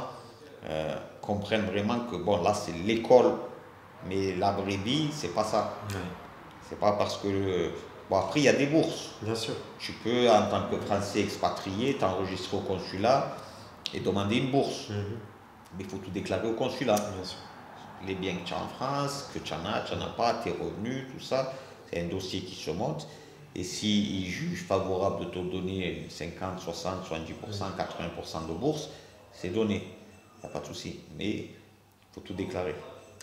comprenne vraiment que bon, là c'est l'école, mais la vraie vie, c'est pas ça. Ouais. C'est pas parce que. Bon, après, il y a des bourses. Bien sûr. Tu peux, en tant que Français expatrié, t'enregistrer au consulat et demander une bourse. Mais il faut tout déclarer au consulat. Bien sûr. Les biens que tu as en France, que tu en as pas, tes revenus, tout ça. C'est un dossier qui se monte. Et s'ils jugent favorable de te donner 50, 60, 70%, 80% de bourse, c'est donné. Il n'y a pas de souci. Mais il faut tout déclarer.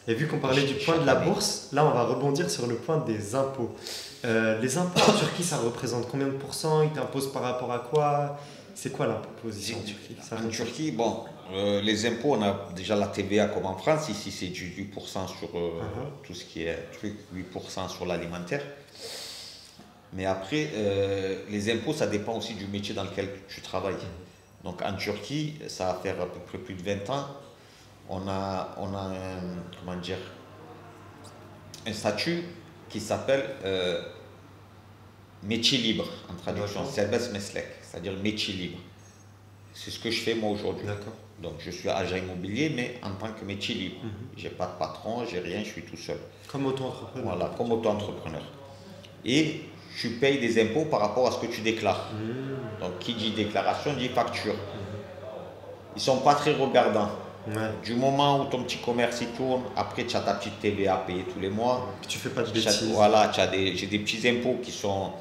Et vu qu'on parlait du point de la bourse, là on va rebondir sur le point des impôts. Les impôts en Turquie, ça représente combien de pourcents? Ils t'imposent par rapport à quoi? C'est quoi l'imposition en Turquie? En Turquie, bon, les impôts, on a déjà la TVA comme en France. Ici, c'est du 8% sur tout ce qui est truc, 8% sur l'alimentaire. Mais après, les impôts, ça dépend aussi du métier dans lequel tu travailles. Donc en Turquie, ça va faire à peu près plus de 20 ans. On a un statut qui s'appelle métier libre, en traduction, serbest meslek, c'est-à-dire métier libre. C'est ce que je fais moi aujourd'hui. Donc je suis agent immobilier, mais en tant que métier libre. Je n'ai pas de patron, j'ai rien, je suis tout seul. Comme auto-entrepreneur. Voilà, comme auto-entrepreneur. Et tu payes des impôts par rapport à ce que tu déclares. Donc qui dit déclaration dit facture. Ils ne sont pas très regardants. Ouais. Du moment où ton petit commerce il tourne, après tu as ta petite TVA à payer tous les mois. Que tu fais pas de bêtises. Voilà, j'ai des petits impôts qui sont,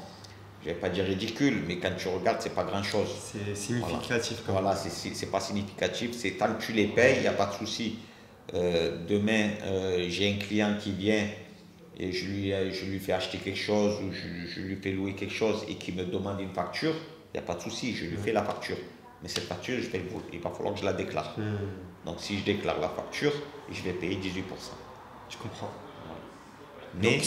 je ne vais pas dire ridicules, mais quand tu regardes, c'est pas grand chose. C'est significatif. Voilà, c'est pas significatif. C'est tant que tu les payes, il n'y a pas de souci. Demain, j'ai un client qui vient et je lui fais acheter quelque chose ou je lui fais louer quelque chose et qu'il me demande une facture, il n'y a pas de souci, je lui fais la facture. Mais cette facture, il va falloir que je la déclare. Donc si je déclare la facture, je vais payer 18%. Je comprends. Mais donc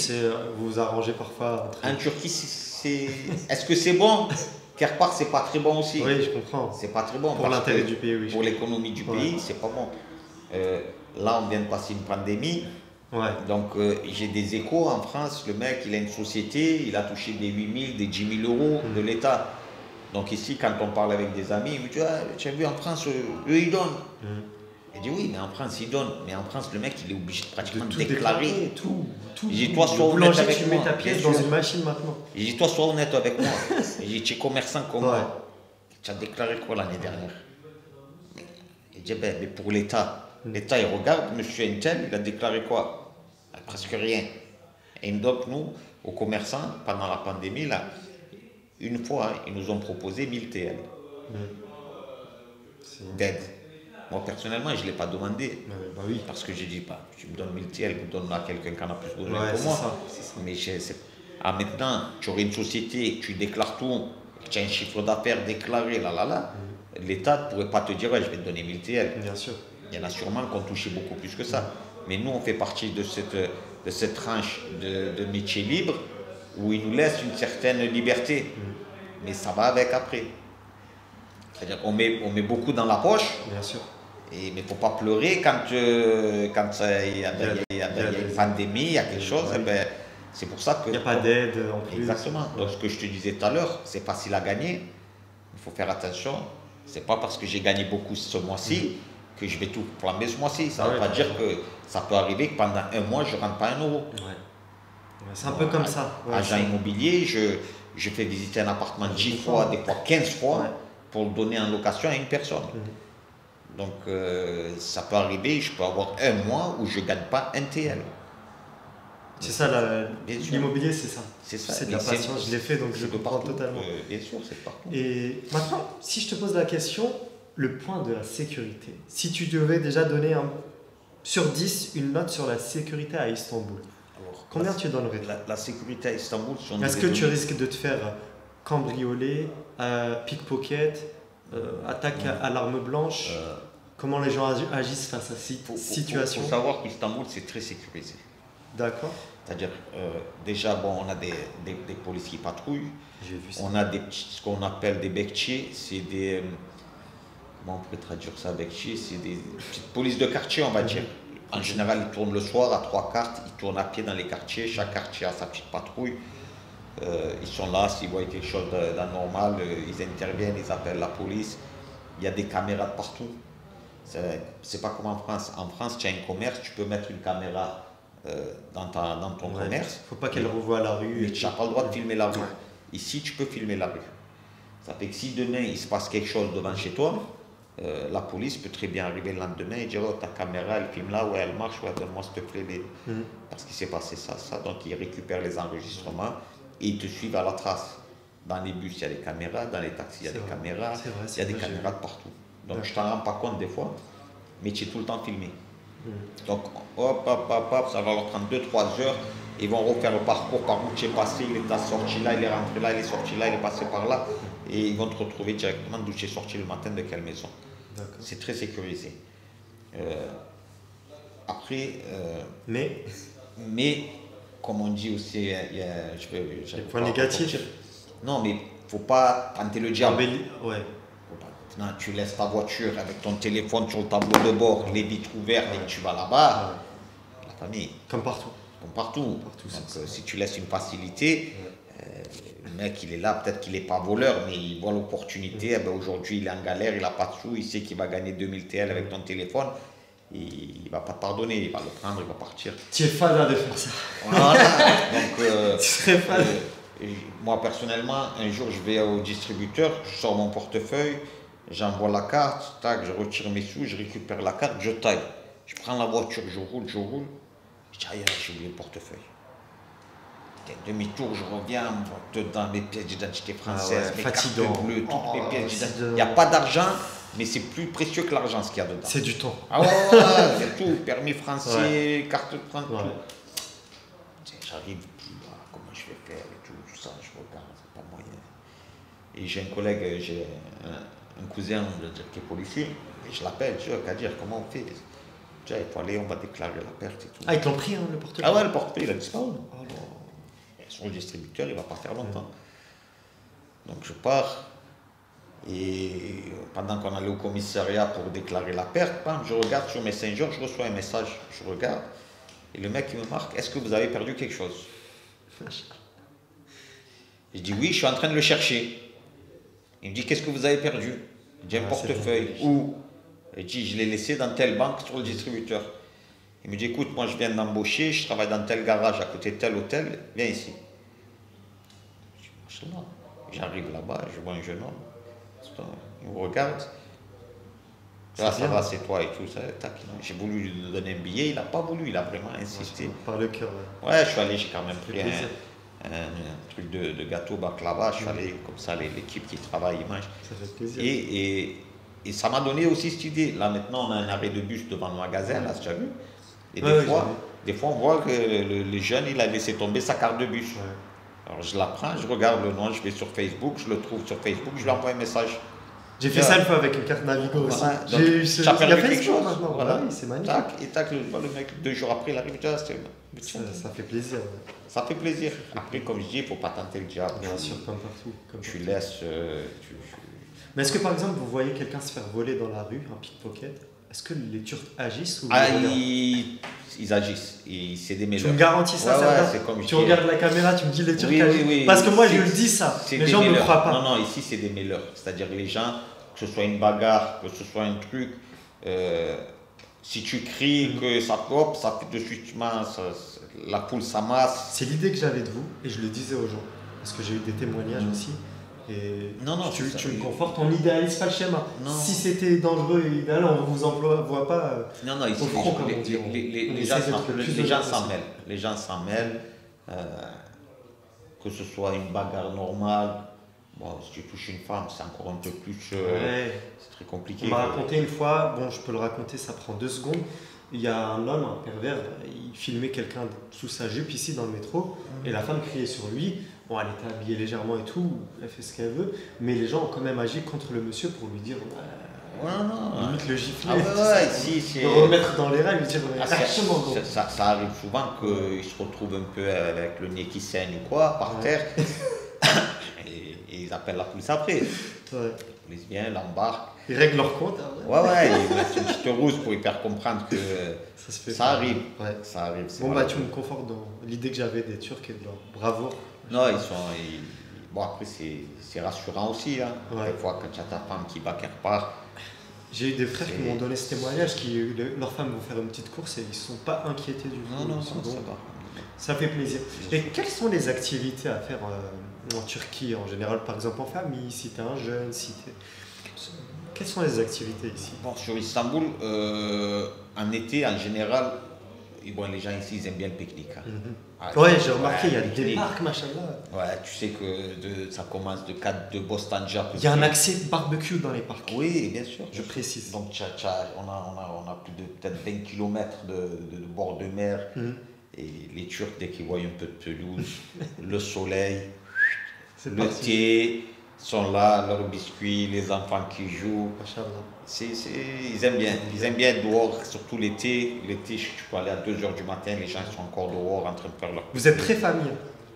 vous vous arrangez parfois entre... en Turquie, est-ce que c'est bon? Quelque part, c'est pas très bon aussi. Oui, je comprends. C'est pas très bon. Pour l'intérêt du pays, oui. Pour l'économie du pays, c'est pas bon. Là, on vient de passer une pandémie. Ouais. Donc, j'ai des échos en France. Le mec, il a une société, il a touché des 8 000, des 10 000 euros de l'État. Donc, ici, quand on parle avec des amis, ils me disent, ah, tu as vu en France, eux, ils donnent. Je dis, oui, mais en France, ils donnent. Mais en France, le mec, il est obligé de pratiquement déclarer tout. Je dis, toi, sois honnête avec tu moi. mets ta pièce dans une machine maintenant. Je dis, toi, sois honnête avec moi. Je dis, tu es commerçant comme Ouais. moi. Tu as déclaré quoi l'année dernière? Il dit, ben, mais pour l'État. L'État, il regarde, monsieur Intel, il a déclaré quoi? Presque rien. Et donc, nous, aux commerçants, pendant la pandémie, là, une fois, hein, ils nous ont proposé 1000 TL d'aide. Moi, personnellement, je ne l'ai pas demandé. Bah oui. Parce que je dis pas, tu me donnes 1000 TL, vous donnes à quelqu'un qui en a plus besoin Ouais, que c'est moi. ça. Mais maintenant, tu aurais une société, tu déclares tout, tu as un chiffre d'affaires déclaré, l'État ne pourrait pas te dire, ouais, je vais te donner 1000 TL. Bien sûr. Il y en a sûrement qui ont touché beaucoup plus que ça. Mais nous, on fait partie de cette tranche de métier libre où ils nous laissent une certaine liberté. Mais ça va avec après. C'est-à-dire qu'on met beaucoup dans la poche. Bien sûr. Mais il ne faut pas pleurer quand il y a une pandémie, il y a quelque chose. Oui. Eh ben, c'est pour ça que... Il n'y a pas d'aide en plus. Exactement. Donc ce que je te disais tout à l'heure, c'est facile à gagner. Il faut faire attention. C'est pas parce que j'ai gagné beaucoup ce mois-ci que je vais tout flamber ce mois-ci. Ça ne veut pas dire que ça peut arriver que pendant un mois, je ne rentre pas 1 euro. Ouais. C'est un peu comme ça. Ouais, Agent immobilier, je fais visiter un appartement 10 fois, des fois 15 fois, pour le donner en location à une personne. Donc ça peut arriver, je peux avoir un mois où je ne gagne pas un TL. C'est ça, l'immobilier, c'est ça. C'est ça. C'est de la patience, je l'ai fait, donc je comprends totalement. Bien sûr, c'est partout. Et maintenant, si je te pose la question, le point de la sécurité. Si tu devais déjà donner sur 10 une note sur la sécurité à Istanbul, Alors, combien tu donnerais? La sécurité à Istanbul, si on Est-ce devait que tu donner- risques de te faire cambrioler, pickpocket, attaque à l'arme blanche? Comment les gens agissent face à cette situation? Il faut savoir qu'Istanbul, c'est très sécurisé. D'accord. C'est-à-dire, déjà, bon, on a des policiers qui patrouillent. J'ai vu ça. On a ce qu'on appelle des bekçis, c'est des... comment on pourrait traduire ça, bekçi? C'est des petites polices de quartier, on va dire. En général, ils tournent le soir à 3 cartes, ils tournent à pied dans les quartiers, chaque quartier a sa petite patrouille. Ils sont là, s'ils voient quelque chose d'anormal, ils interviennent, ils appellent la police. Il y a des caméras de partout. C'est pas comme en France. En France, tu as un commerce, tu peux mettre une caméra dans ton commerce. Faut pas qu'elle revoie la rue. Mais tu n'as pas le droit de filmer la rue. Ouais. Ici, tu peux filmer la rue. Ça fait que si demain, il se passe quelque chose devant chez toi, la police peut très bien arriver le lendemain et dire, oh, ta caméra, elle filme là, ouais, elle marche, ouais, donne-moi s'il te plaît, parce qu'il s'est passé ça, ça. Donc, ils récupèrent les enregistrements et ils te suivent à la trace. Dans les bus, il y a des caméras, dans les taxis, il y a des caméras, il y a des caméras de partout. Donc, je t'en rends pas compte des fois, mais tu es tout le temps filmé. Donc, hop, ça va leur prendre 2-3 heures. Ils vont refaire le parcours par où tu es passé, il est sorti là, il est rentré là, il est sorti là, il est passé par là. Et ils vont te retrouver directement d'où tu es sorti le matin, de quelle maison. C'est très sécurisé. Après, mais comme on dit aussi, les points négatifs. Non, mais faut pas tenter le diable. Ouais. Maintenant, tu laisses ta voiture avec ton téléphone sur le tableau de bord, les vitres ouvertes et tu vas là-bas. La famille. Comme partout. Comme partout. Donc, si tu laisses une facilité, le mec, il est là, peut-être qu'il n'est pas voleur, mais il voit l'opportunité. Eh ben, aujourd'hui, il est en galère, il n'a pas de sous, il sait qu'il va gagner 2000 TL avec ton téléphone. Il ne va pas te pardonner, il va le prendre, il va partir. Tu es fan de faire ça. Voilà. Donc, tu serais fan. Moi, personnellement, un jour, je vais au distributeur, je sors mon portefeuille, j'envoie la carte, tac, je retire mes sous, je récupère la carte, je taille. Je prends la voiture, je roule. Je dis, aïe, j'ai oublié le portefeuille. Demi-tour, je reviens, dans mes pièces d'identité françaises, mes cartes bleues, toutes mes pièces d'identité. Il n'y a pas d'argent, mais c'est plus précieux que l'argent ce qu'il y a dedans. C'est du temps. Ah ouais, c'est tout. Permis français, carte de prendre, tout. j'arrive, comment je vais faire et tout ça, je regarde, c'est pas moyen. Et j'ai un collègue, j'ai un cousin, on va dire, qui est policier, et je l'appelle, je dis, Kadir, comment on fait? Il faut aller, on va déclarer la perte et tout. Ah, ils t'ont pris, hein, le portefeuille? Ah ouais, le portefeuille, il a disparu. Oh non. Son distributeur, il va pas faire longtemps. Donc je pars, et pendant qu'on allait au commissariat pour déclarer la perte, bam, je regarde sur Messenger, je reçois un message, je regarde, et le mec il me marque, est-ce que vous avez perdu quelque chose? Je dis oui, je suis en train de le chercher. Il me dit, qu'est-ce que vous avez perdu? Je dis un portefeuille. Où? Il dit, je l'ai laissé dans telle banque sur le distributeur. Il me dit, écoute, moi je viens d'embaucher, je travaille dans tel garage à côté de tel hôtel, viens ici. Je dis, j'arrive là-bas, je vois un jeune homme, il me regarde. Là, ça va, c'est toi et tout ça. J'ai voulu lui donner un billet, il n'a pas voulu, il a vraiment insisté. Par le cœur. Ouais, je suis allé, j'ai quand même pris un truc de gâteau baklava, je suis allé comme ça, l'équipe qui travaille, ils mangent. Ça fait plaisir. Et ça m'a donné aussi cette idée. Là maintenant, on a un arrêt de bus devant le magasin, là, tu as vu? Et des fois, on voit que les jeunes, il a laissé tomber sa carte de bus. Ouais. Alors je la prends, je regarde le nom, je vais sur Facebook, je le trouve sur Facebook, je lui envoie un message. J'ai fait ça une fois avec une carte Navigo aussi. J'ai eu ce... Il a perdu quelque chose. Maintenant. Voilà, oui, c'est magnifique. Tac, et tac, le mec, 2 jours après, il arrive, ça fait plaisir. Ouais. Ça fait plaisir. Après, comme je dis, il ne faut pas tenter le diable. Bien sûr, comme partout. Tu laisses... Mais est-ce que par exemple, vous voyez quelqu'un se faire voler dans la rue, un pickpocket? Est-ce que les Turcs agissent ou ils agissent. C'est des mêleurs. Tu me garantis ça, c'est comme tu regardes la caméra, tu me dis les Turcs agissent. Oui, parce que moi, je le dis ça. Les gens ne me croient pas. Non, ici, c'est des mêleurs. C'est-à-dire les gens, que ce soit une bagarre, que ce soit un truc, si tu cries, que ça pop, ça fait de suite, la poule s'amasse. C'est l'idée que j'avais de vous, et je le disais aux gens, parce que j'ai eu des témoignages aussi. Et tu me confortes, on n'idéalise pas le schéma. Non. Si c'était dangereux et idéal, on ne vous voit pas. Non, ici, les gens s'en mêlent. Les gens s'en mêlent. Que ce soit une bagarre normale. Bon, si tu touches une femme, c'est encore un peu plus. C'est très compliqué. On m'a raconté une fois, bon, je peux le raconter, ça prend 2 secondes. Il y a un homme, un pervers, il filmait quelqu'un sous sa jupe ici dans le métro, et la femme criait sur lui. Bon, elle était habillée légèrement et tout, elle fait ce qu'elle veut, mais les gens ont quand même agi contre le monsieur pour lui dire limite le gifler, le remettre dans les rails, lui dire ça arrive souvent qu'il se retrouve un peu avec le nez qui saigne ou quoi, par terre, et ils appellent la police après. La police vient, l'embarque. Ils règlent leur compte. Ils mettent une petite rousse pour lui faire comprendre que ça arrive. Ouais. Ça arrive. Bon, tu me confortes dans l'idée que j'avais des Turcs et de leur bravoure. Non, bon, après, c'est rassurant aussi. Hein. Des fois, quand tu as ta femme qui va quelque part. J'ai eu des frères qui m'ont donné ce témoignage, leurs femmes vont faire une petite course et ils ne sont pas inquiétés du tout. Non, ça va. Ça fait plaisir. Et quelles sont les activités à faire en Turquie en général, par exemple en famille, si tu es un jeune, Quelles sont les activités ici? Bon, sur Istanbul, en été, en général, les gens ici, ils aiment bien le pique-nique. Hein. J'ai remarqué, il y a des parcs, machallah. Ouais, tu sais que ça commence de Bostanca. Il y a un accès barbecue dans les parcs. Oui, bien sûr. Je précise. Donc, on a plus de peut-être 20 km de bord de mer. Et les Turcs, dès qu'ils voient un peu de pelouse, le soleil, le thé, sont là, leurs biscuits, les enfants qui jouent. Ils aiment bien. Ils aiment bien être dehors, surtout l'été. L'été, tu peux aller à 2h du matin, les gens sont encore dehors en train de faire leur... Vous êtes très famille?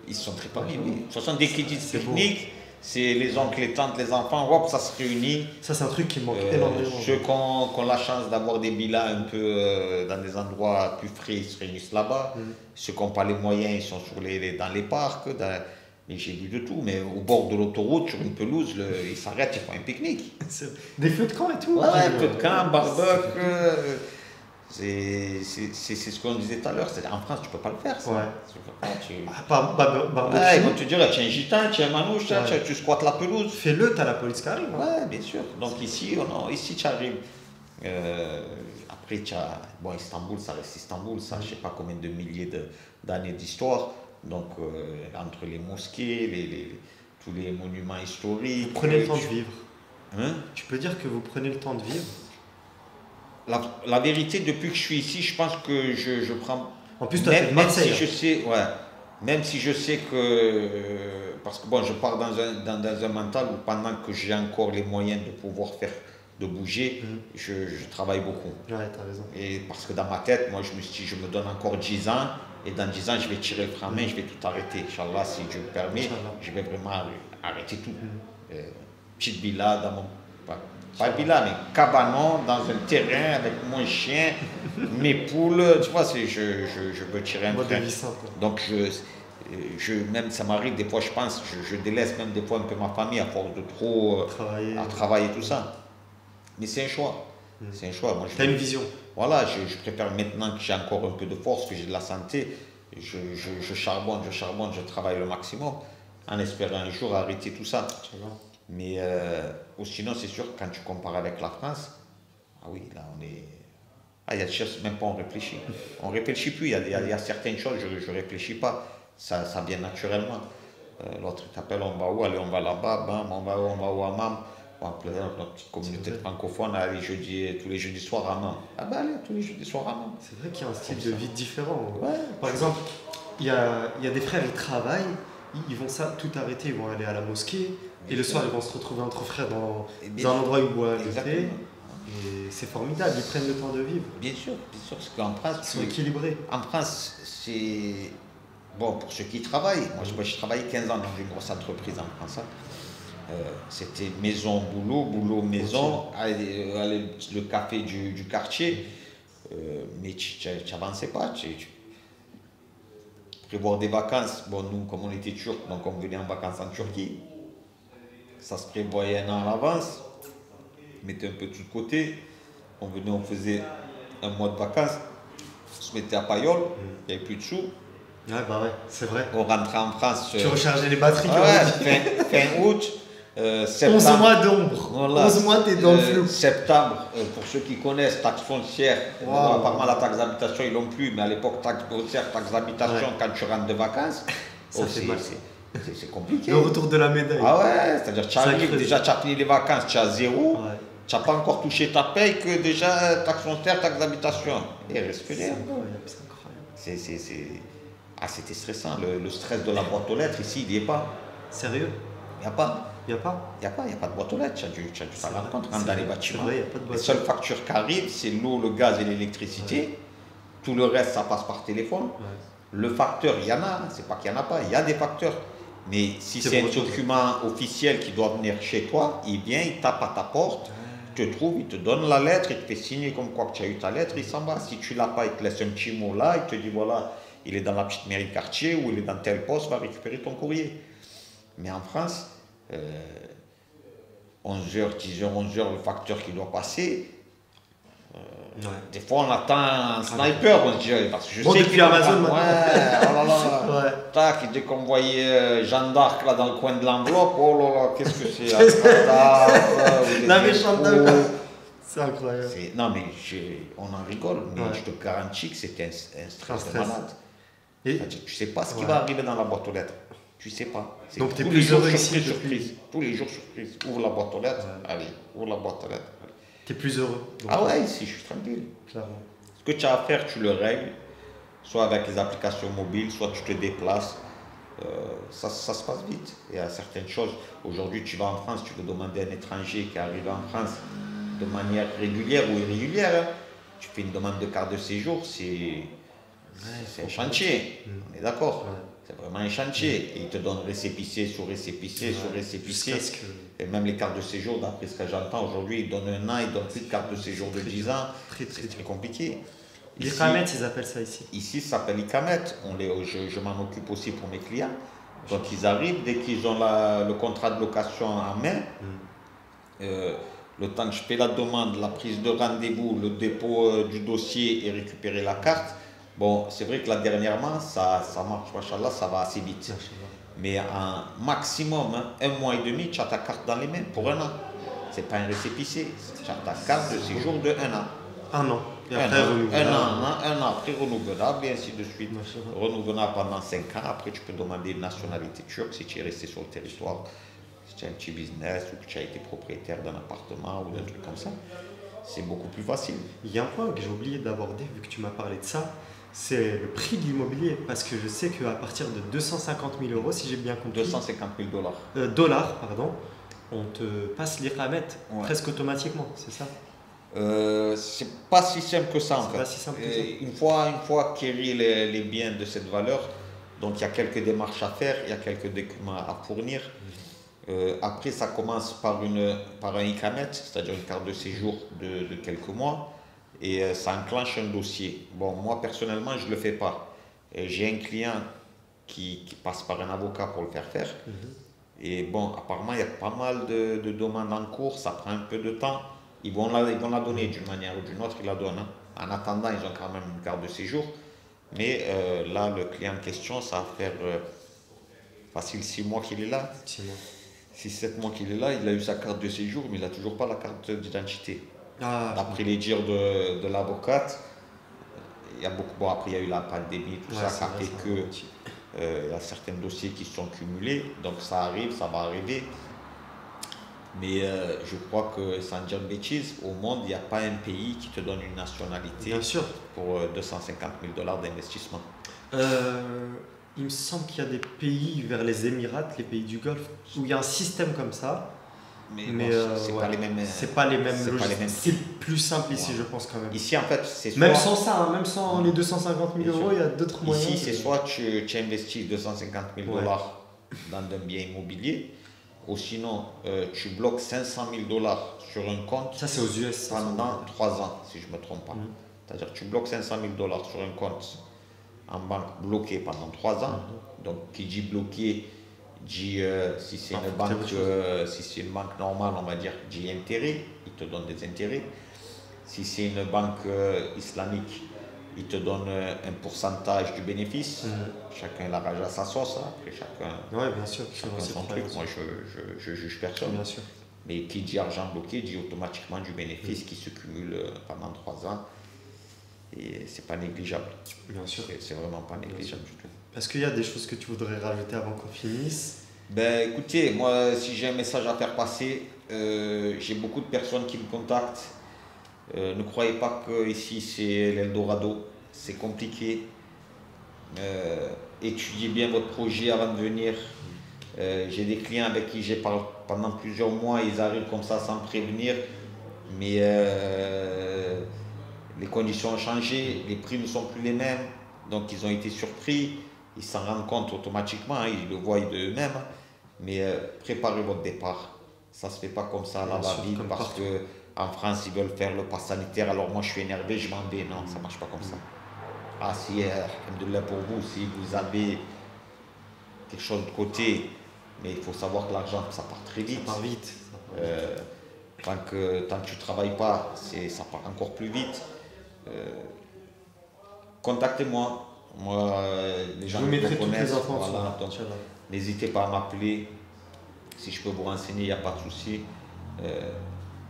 Ils sont très famille, oui. De toute façon, dès qu'ils disent pique-nique, c'est les oncles, les tantes, les enfants, hop, ça se réunit. Ça, c'est un truc qui me manque énormément. Ceux qui ont la chance d'avoir des villas un peu dans des endroits plus frais, ils se réunissent là-bas. Ceux qui n'ont pas les moyens, ils sont dans les parcs. Et j'ai vu de tout, mais au bord de l'autoroute, sur une pelouse, ils s'arrêtent, ils font un pique-nique. Des feux de camp et tout. Feux de camp, barbecue. C'est ce qu'on disait tout à l'heure. En France, tu ne peux pas le faire. Ça. Ils vont te dire, tu es un gitan, tu es un manouche, tu squattes la pelouse. Fais-le, tu as la police qui arrive. Oui, bien sûr. Donc ici, tu arrives. Après, Istanbul, ça reste Istanbul. Ça, je ne sais pas combien de milliers d'années d'histoire. Donc, entre les mosquées, tous les monuments historiques. Vous prenez le temps de vivre. Tu peux dire que vous prenez le temps de vivre? La vérité, depuis que je suis ici, je pense que je prends... En plus, toi, tu es de Marseille. Si je sais, Même si je sais que, parce que bon, je pars dans un mental où pendant que j'ai encore les moyens de pouvoir faire, de bouger, je travaille beaucoup. Ouais, t'as raison. Et parce que dans ma tête, moi je me suis dit, je me donne encore 10 ans, et dans 10 ans, je vais tirer le frein à main, je vais tout arrêter. Inch'Allah, si Dieu me permet, Inch'Allah. je vais vraiment arrêter tout. Petite villa dans mon. Pas villa, mais cabanon, dans un terrain avec mon chien, mes poules, tu vois, je veux tirer un Mode de frein. vie simple. Donc, même ça m'arrive, des fois, je pense, je délaisse même des fois un peu ma famille à force de trop à travailler tout ça. Mais c'est un choix. C'est un choix. Moi, T'as une vision. voilà, je préfère maintenant que j'ai encore un peu de force, que j'ai de la santé, je charbonne, je travaille le maximum, en espérant un jour arrêter tout ça. Mais ou sinon, c'est sûr, quand tu compares avec la France, ah oui, là, on est. Ah, il y a des choses, même pas on réfléchit. On réfléchit plus, il y a certaines choses, je ne réfléchis pas. Ça vient naturellement. L'autre t'appelle, on va où? Allez, on va là-bas, bam, on va au hammam. Bon, notre petite communauté francophone, allez, tous les jeudis soirs à hammam. Ah ben allez, tous les jeudis soirs à hammam. C'est vrai qu'il y a un style de vie différent. Ouais. Par exemple, il y a des frères, ils travaillent, ils vont tout arrêter, ils vont aller à la mosquée, et le soir, ils vont se retrouver entre frères dans un endroit où ils boivent le thé. Et c'est formidable, ils prennent le temps de vivre. Bien sûr, parce qu'en France, ils sont équilibrés. En France, c'est. Bon, pour ceux qui travaillent, moi je travaillais 15 ans dans une grosse entreprise en France. C'était maison, boulot, boulot, maison, le café du quartier. Mais tu n'avançais pas. Prévoir des vacances, bon, nous, comme on était turcs, donc on venait en vacances en Turquie. Ça se prévoyait un an à l'avance. On mettait un peu tout de côté. On venait, on faisait un mois de vacances. On se mettait à Payolle, il n'y avait plus de sous. Ouais, bah ouais, c'est vrai. On rentrait en France. Tu rechargeais les batteries. Fin août. Septembre. 11 mois d'ombre. Voilà. 11 mois, t'es dans le flou. Septembre, pour ceux qui connaissent, taxe foncière. Apparemment, la taxe d'habitation, ils l'ont plus, mais à l'époque, taxe foncière, taxe d'habitation, quand tu rentres de vacances, c'est compliqué. Le retour de la médaille. Ah ouais, c'est-à-dire, tu arrives, déjà, tu as fini les vacances, tu as zéro. Ouais. Tu n'as pas encore touché ta paye que déjà taxe foncière, taxe d'habitation. Et respirer. C'est incroyable. C'était stressant. Le stress de la boîte aux lettres, ici, il n'y est pas. Sérieux? Il n'y a pas. Il n'y a pas? Il n'y a pas de boîte aux lettres. Tu as dû t'en rendre compte dans les bâtiments. Vrai, y a pas de boîte. Les seules factures qui arrivent, c'est l'eau, le gaz et l'électricité. Ouais. Tout le reste, ça passe par téléphone. Ouais. Le facteur, il y en a. C'est pas qu'il n'y en a pas. Il y a des facteurs. Mais si c'est un document officiel qui doit venir chez toi, il vient, il tape à ta porte. Il te trouve, il te donne la lettre, il te fait signer comme quoi que tu as eu ta lettre, il s'en va. Si tu ne l'as pas, il te laisse un petit mot là, il te dit voilà, il est dans la petite mairie quartier ou il est dans tel poste, va récupérer ton courrier. Mais en France, 11h, 10h, 11h, le facteur qui doit passer. Des fois, on attend un sniper, on se dit, parce que je sais depuis Amazon, Tac, dès qu'on voyait Jeanne d'Arc là dans le coin de l'enveloppe, oh là là, qu'est-ce que c'est la méchante c'est incroyable. Non, mais on en rigole, mais je te garantis que c'était un stress de malade. Et tu ne sais pas ce qui va arriver dans la boîte aux lettres. Tu ne sais pas. Donc, tu es plus heureux ici surprise. Tous les jours, surprise. Ouvre la boîte aux lettres, allez, ouvre la boîte aux lettres. Tu es plus heureux. Ah ouais, ici, je suis tranquille. Clairement. Ce que tu as à faire, tu le règles, soit avec les applications mobiles, soit tu te déplaces. Ça se passe vite. Il y a certaines choses. Aujourd'hui, tu vas en France, tu veux demander à un étranger qui arrive en France de manière régulière ou irrégulière. Tu fais une demande de carte de séjour, c'est un chantier. On est d'accord. C'est vraiment un chantier. Et ils te donnent récépissé sur récépissé sur récépissé. Et même les cartes de séjour, d'après ce que j'entends aujourd'hui, ils donnent un an, ils donnent plus de cartes de séjour de 10 ans. C'est très compliqué. L'Ikamet, ils appellent ça ici. Ici, ça s'appelle Ikamet. Je m'en occupe aussi pour mes clients. Donc, ils arrivent, dès qu'ils ont le contrat de location en main, le temps que je fais la demande, la prise de rendez-vous, le dépôt du dossier et récupérer la carte. Bon, c'est vrai que là, dernièrement, ça marche, machallah, ça va assez vite. Mais en maximum, un mois et demi, tu as ta carte dans les mains pour un an. Ce n'est pas un récépissé, tu as ta carte de séjour de un an. Un an. Et après, un an après renouvelable et ainsi de suite. Renouvelable pendant 5 ans. Après, tu peux demander une nationalité turque si tu es resté sur le territoire, si tu as un petit business ou que tu as été propriétaire d'un appartement ou d'un truc comme ça. C'est beaucoup plus facile. Il y a un point que j'ai oublié d'aborder, vu que tu m'as parlé de ça, c'est le prix de l'immobilier. Parce que je sais qu'à partir de 250 000 euros, si j'ai bien compris, 250 000 dollars. dollars, pardon, on te passe l'Iqamet presque automatiquement, c'est ça? C'est pas si simple que ça en fait. Pas si simple que ça. Une fois acquéris les biens de cette valeur, donc il y a quelques démarches à faire, il y a quelques documents à fournir. Après, ça commence par un Iqamet, c'est-à-dire une carte de séjour de quelques mois, et ça enclenche un dossier. Bon, moi personnellement, je ne le fais pas. J'ai un client qui passe par un avocat pour le faire. Et bon, apparemment, il y a pas mal de demandes en cours, ça prend un peu de temps. Ils vont la donner d'une manière ou d'une autre, ils la donnent. Hein. En attendant, ils ont quand même une carte de séjour. Mais là, le client en question, ça va faire facile 6 mois qu'il est là. 6-7 mois qu'il est là, il a eu sa carte de séjour, mais il n'a toujours pas la carte d'identité. D'après les dires de l'avocate, il y a beaucoup. Bon, après, il y a eu la pandémie, tout ça, ça fait que il y a certains dossiers qui sont cumulés. Donc, ça arrive, ça va arriver. Mais je crois que, sans dire de bêtises, au monde, il n'y a pas un pays qui te donne une nationalité pour 250 000 dollars d'investissement. Il me semble qu'il y a des pays vers les Émirats, les pays du Golfe, où il y a un système comme ça. Mais bon, c'est pas les mêmes. C'est pas les mêmes logiques. C'est plus simple ici, je pense quand même. Ici, en fait, c'est soit. Même sans ça, même sans les 250 000 euros, il y a d'autres moyens. Ici, c'est soit tu investis 250 000 dollars dans un bien immobilier, ou sinon tu bloques 500 000 dollars sur un compte. Ça, c'est aux US. Pendant 3 ans, si je ne me trompe pas. C'est-à-dire que tu bloques 500 000 dollars sur un compte en banque bloqué pendant 3 ans. Donc, qui dit bloqué, dit si c'est une banque normale, on va dire, dit intérêt, il te donne des intérêts. Si c'est une banque islamique, il te donne un pourcentage du bénéfice. Chacun l'arrache à sa sauce. Après, chacun bien sûr, son truc. Moi, je juge personne. Bien sûr. Mais qui dit argent bloqué dit automatiquement du bénéfice qui se cumule pendant 3 ans. Et c'est pas négligeable. Bien sûr. C'est vraiment pas négligeable du tout. Est-ce qu'il y a des choses que tu voudrais rajouter avant qu'on finisse? Ben écoutez, moi si j'ai un message à faire passer, j'ai beaucoup de personnes qui me contactent. Ne croyez pas que ici c'est l'Eldorado, c'est compliqué. Étudiez bien votre projet avant de venir. J'ai des clients avec qui j'ai parlé pendant plusieurs mois, ils arrivent comme ça sans prévenir, mais les conditions ont changé, les prix ne sont plus les mêmes, donc ils ont été surpris, ils s'en rendent compte automatiquement, hein, ils le voient d'eux-mêmes, mais préparez votre départ. Ça ne se fait pas comme ça, là, va-vite, parce qu'en France, ils veulent faire le pass sanitaire, alors moi je suis énervé, je m'en vais. Non, ça ne marche pas comme ça. Ah si, alhamdoulilah pour vous, si vous avez quelque chose de côté, mais il faut savoir que l'argent, ça part très vite. Ça part vite. Tant que tu ne travailles pas, ça part encore plus vite. Contactez-moi. Moi, les gens je vous mettrai toutes les informations. N'hésitez pas à m'appeler. Si je peux vous renseigner, il n'y a pas de souci.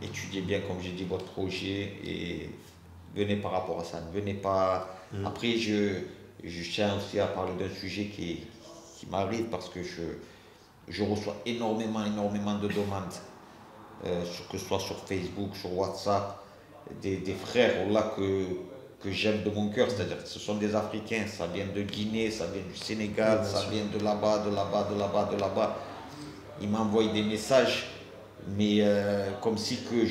Étudiez bien, comme j'ai dit, votre projet et venez par rapport à ça. Ne venez pas. Après, je tiens aussi à parler d'un sujet qui m'arrive parce que je reçois énormément de demandes, que ce soit sur Facebook, sur WhatsApp, des frères là que j'aime de mon cœur, c'est-à-dire que ce sont des Africains, ça vient de Guinée, ça vient du Sénégal, ça vient de là-bas. Ils m'envoient des messages, mais comme si que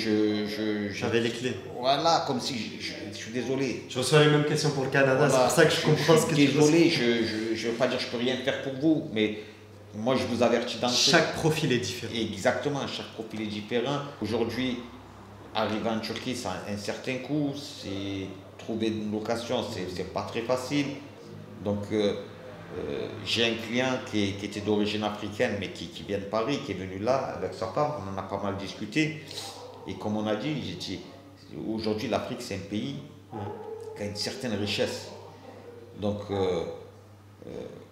j'avais les clés. Voilà, comme si je suis désolé. Je reçois les mêmes questions pour le Canada, c'est pour ça que je comprends ce que tu dis. Désolé, je ne veux pas dire que je peux rien faire pour vous, mais moi je vous avertis dans chaque profil est différent. Exactement, chaque profil est différent. Aujourd'hui, arriver en Turquie, ça a un certain coût, trouver une location, c'est pas très facile. Donc, j'ai un client qui était d'origine africaine, mais qui vient de Paris, qui est venu là avec sa femme. On en a pas mal discuté. Et comme on a dit, aujourd'hui, l'Afrique, c'est un pays qui a une certaine richesse. Donc,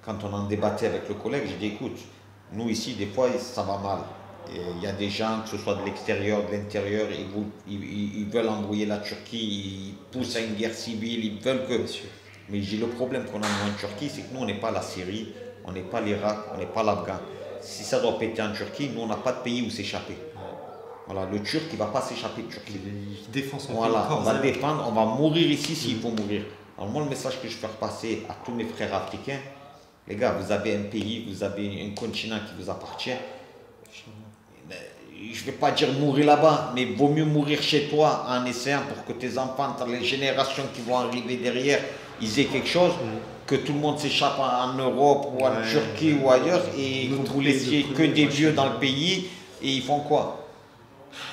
quand on en débattait avec le collègue, j'ai dit, écoute, nous ici, des fois, ça va mal. Il y a des gens, que ce soit de l'extérieur, de l'intérieur, ils veulent embrouiller la Turquie, ils poussent à une guerre civile, ils veulent que... Mais j'ai le problème qu'on a en Turquie, c'est que nous, on n'est pas la Syrie, on n'est pas l'Irak, on n'est pas l'Afghan. Si ça doit péter en Turquie, nous, on n'a pas de pays où s'échapper. Voilà, le Turc, il ne va pas s'échapper de Turquie. Il défend son pays. Voilà, on va défendre, on va mourir ici s'il faut mourir. Alors moi, le message que je veux faire passer à tous mes frères africains, les gars, vous avez un pays, vous avez un continent qui vous appartient. Je ne vais pas dire mourir là-bas, mais vaut mieux mourir chez toi en essayant pour que tes enfants, les générations qui vont arriver derrière, ils aient quelque chose, que tout le monde s'échappe en Europe ou en Turquie ou ailleurs et que vous laissiez que des vieux dans le pays et ils font quoi?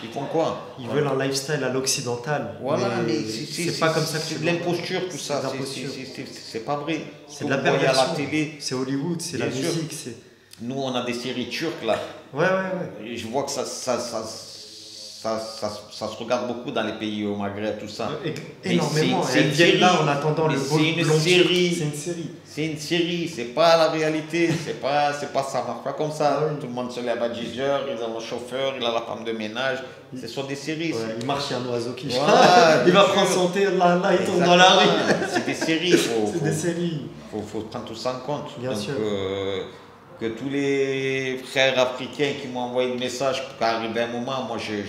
Ils font quoi? Ils veulent un lifestyle à l'occidental. Voilà, mais c'est pas comme ça que c'est de l'imposture tout ça, c'est pas vrai. C'est de la perversion. À la perversion. télé. C'est Hollywood, c'est la Bien sûr. musique. Nous, on a des séries turques là. Ouais. Et je vois que ça se regarde beaucoup dans les pays au Maghreb, tout ça. Énormément. C'est une viennent série. là en attendant le C'est une série. C'est une série. C'est une série, c'est pas la réalité, c'est pas ça marche pas comme ça. Tout le monde se lève à 10 heures, il a le chauffeur, il a la femme de ménage. Ce sont des séries. Ouais, il marche, il y a un oiseau qui voilà, il va prendre son thé, là, il tombe dans la rue. C'est des séries. C'est des séries. Faut prendre tout ça en compte. Bien sûr. Que tous les frères africains qui m'ont envoyé le message pour qu'arrive un moment, moi j'ai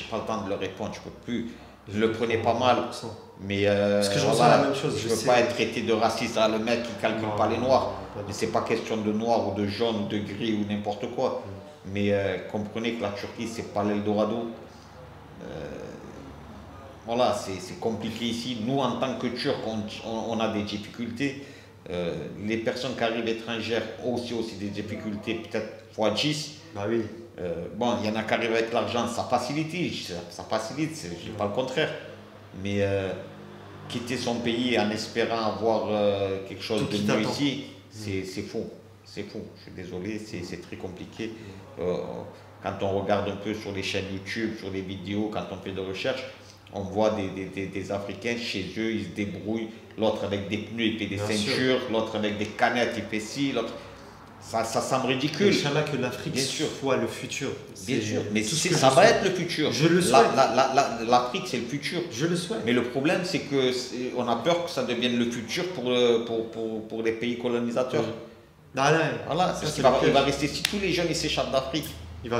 pas le temps de leur répondre, je peux plus. Je le prenais pas mal. Mais parce que je ressens la même chose. Je ne veux pas être traité de raciste, le mec qui ne calcule pas les noirs. Mais ce n'est pas question de noir ou de jaune ou de gris ou n'importe quoi. Mais comprenez que la Turquie, ce n'est pas l'Eldorado. Voilà, c'est compliqué ici. Nous, en tant que Turcs, on a des difficultés. Les personnes qui arrivent étrangères ont aussi des difficultés, peut-être fois 10. Bah oui. Bon, il y en a qui arrivent avec l'argent, ça facilite, je dis pas le contraire. Mais quitter son pays en espérant avoir quelque chose de mieux ici, c'est faux. C'est faux, je suis désolé, c'est très compliqué. Quand on regarde un peu sur les chaînes YouTube, sur les vidéos, quand on fait des recherches, on voit des Africains chez eux, ils se débrouillent. L'autre avec des pneus, il fait des ceintures, l'autre avec des canettes, il fait ci, l'autre. Ça semble ridicule. Inch'Allah que l'Afrique soit le futur. Bien sûr, mais ça va être le futur. Je le souhaite. L'Afrique, c'est le futur. Je le souhaite. Mais le problème, c'est qu'on a peur que ça devienne le futur pour les pays colonisateurs. Voilà, il va rester, si tous les jeunes s'échappent d'Afrique, il va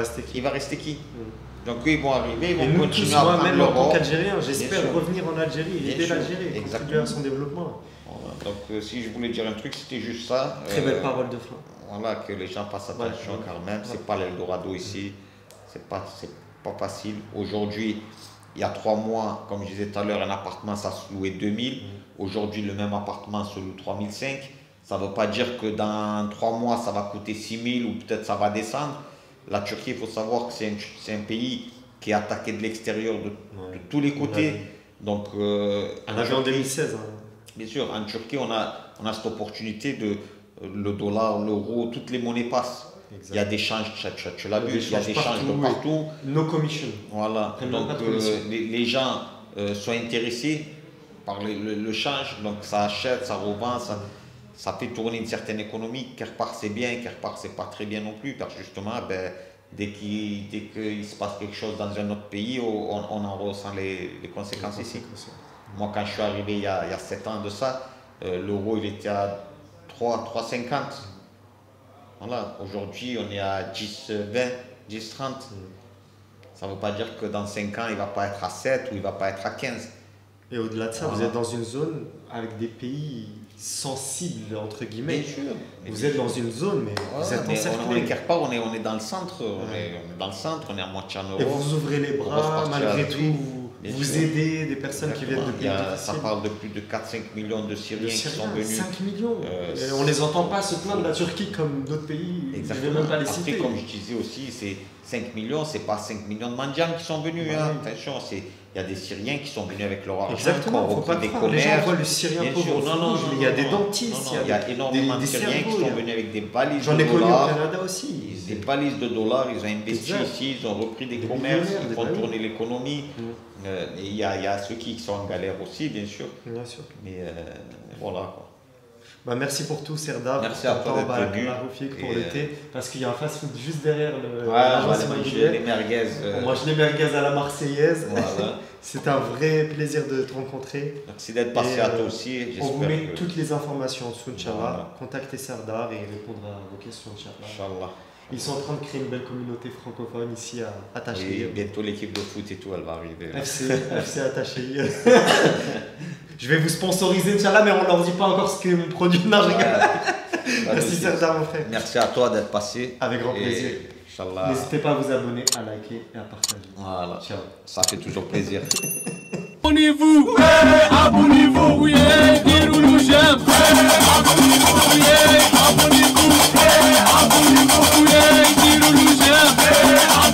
rester qui? Donc eux, ils vont arriver, ils vont continuer à prendre même en tant qu'Algérien, j'espère revenir en Algérie et aider l'Algérie, contribuer à son développement. Voilà. Donc si je voulais dire un truc, c'était juste ça. Très belle parole de fin. Voilà, que les gens fassent attention quand même. C'est pas l'Eldorado ici, c'est pas facile. Aujourd'hui, il y a 3 mois, comme je disais tout à l'heure, un appartement ça se louait 2000. Aujourd'hui, le même appartement se loue 3005. Ça ne veut pas dire que dans 3 mois, ça va coûter 6000 ou peut-être ça va descendre. La Turquie, il faut savoir que c'est un pays qui est attaqué de l'extérieur de tous les côtés. Donc, on a vu en 2016. Hein. Bien sûr, en Turquie, on a cette opportunité de le dollar, l'euro, toutes les monnaies passent. Exact. Il y a des changes, tu l'as vu, il y a des changes de partout. No commission. Voilà, donc les gens sont intéressés par le change, donc ça achète, ça revend, ça fait tourner une certaine économie. Quelque part c'est bien, quelque part c'est pas très bien non plus, parce que justement, dès qu'il se passe quelque chose dans un autre pays, on en ressent les conséquences ici. Moi, quand je suis arrivé il y a 7 ans de ça, l'euro il était à 3,50. Voilà, aujourd'hui on est à 10,20, 10,30. Ça ne veut pas dire que dans 5 ans il ne va pas être à 7 ou il ne va pas être à 15. Et au-delà de ça, vous êtes dans une zone avec des pays sensibles, entre guillemets. Bien sûr. Vous êtes dans une zone, mais vous êtes encerclé. Quelque part, on est dans le centre. On est dans le centre, on est à moitié en Europe. Et vous ouvrez les bras, malgré tout. Vous aidez des personnes qui viennent de pays difficiles. Ça parle de plus de 4-5 millions de Syriens qui sont venus. 5 millions on ne les entend pas se plaindre de la Turquie comme d'autres pays. Exactement. Je vais même pas les citer. Après, comme je disais aussi, c'est 5 millions, ce n'est pas 5 millions de Mandians qui sont venus. Hein. Attention, il y a des Syriens qui sont venus avec leur argent. Exactement, il ne faut pas des commerces. Les gens voient le Syrien pauvre. Non, il y a des dentistes. Il y a énormément de Syriens qui sont venus avec des valises de dollars. J'en ai connu au Canada aussi. Des valises de dollars, ils ont investi ici, ils ont repris des commerces, ils font tourner l'économie. Il y a ceux qui sont en galère aussi, bien sûr. Bien sûr. Mais voilà. Merci pour tout, Serdar. Merci à toi d'être venu. Pour le thé, parce qu'il y a un fast-food juste derrière le. Manger les merguez. On mange les merguez à la Marseillaise. Voilà. C'est un vrai plaisir de te rencontrer. Merci d'être passé à toi aussi. On vous met toutes les informations en dessous, Inch'Allah. Contactez Serdar et il répondra à vos questions, Inch'Allah. Ils sont en train de créer une belle communauté francophone ici à Atacheir. Et bientôt l'équipe de foot et tout, elle va arriver. FC Atacheir. Je vais vous sponsoriser, Inch'Allah, mais on leur dit pas encore ce que mon produit. Non, je rigole. Merci Serdar, mon frère. Merci à toi d'être passé. Avec grand plaisir. Inch'Allah. N'hésitez pas à vous abonner, à liker et à partager. Voilà. Ciao. Ça fait toujours plaisir. Abonnez-vous, abonnez-vous, oui, dis-nous j'aime. Abonnez-vous, oui, abonnez-vous, dis-nous j'aime.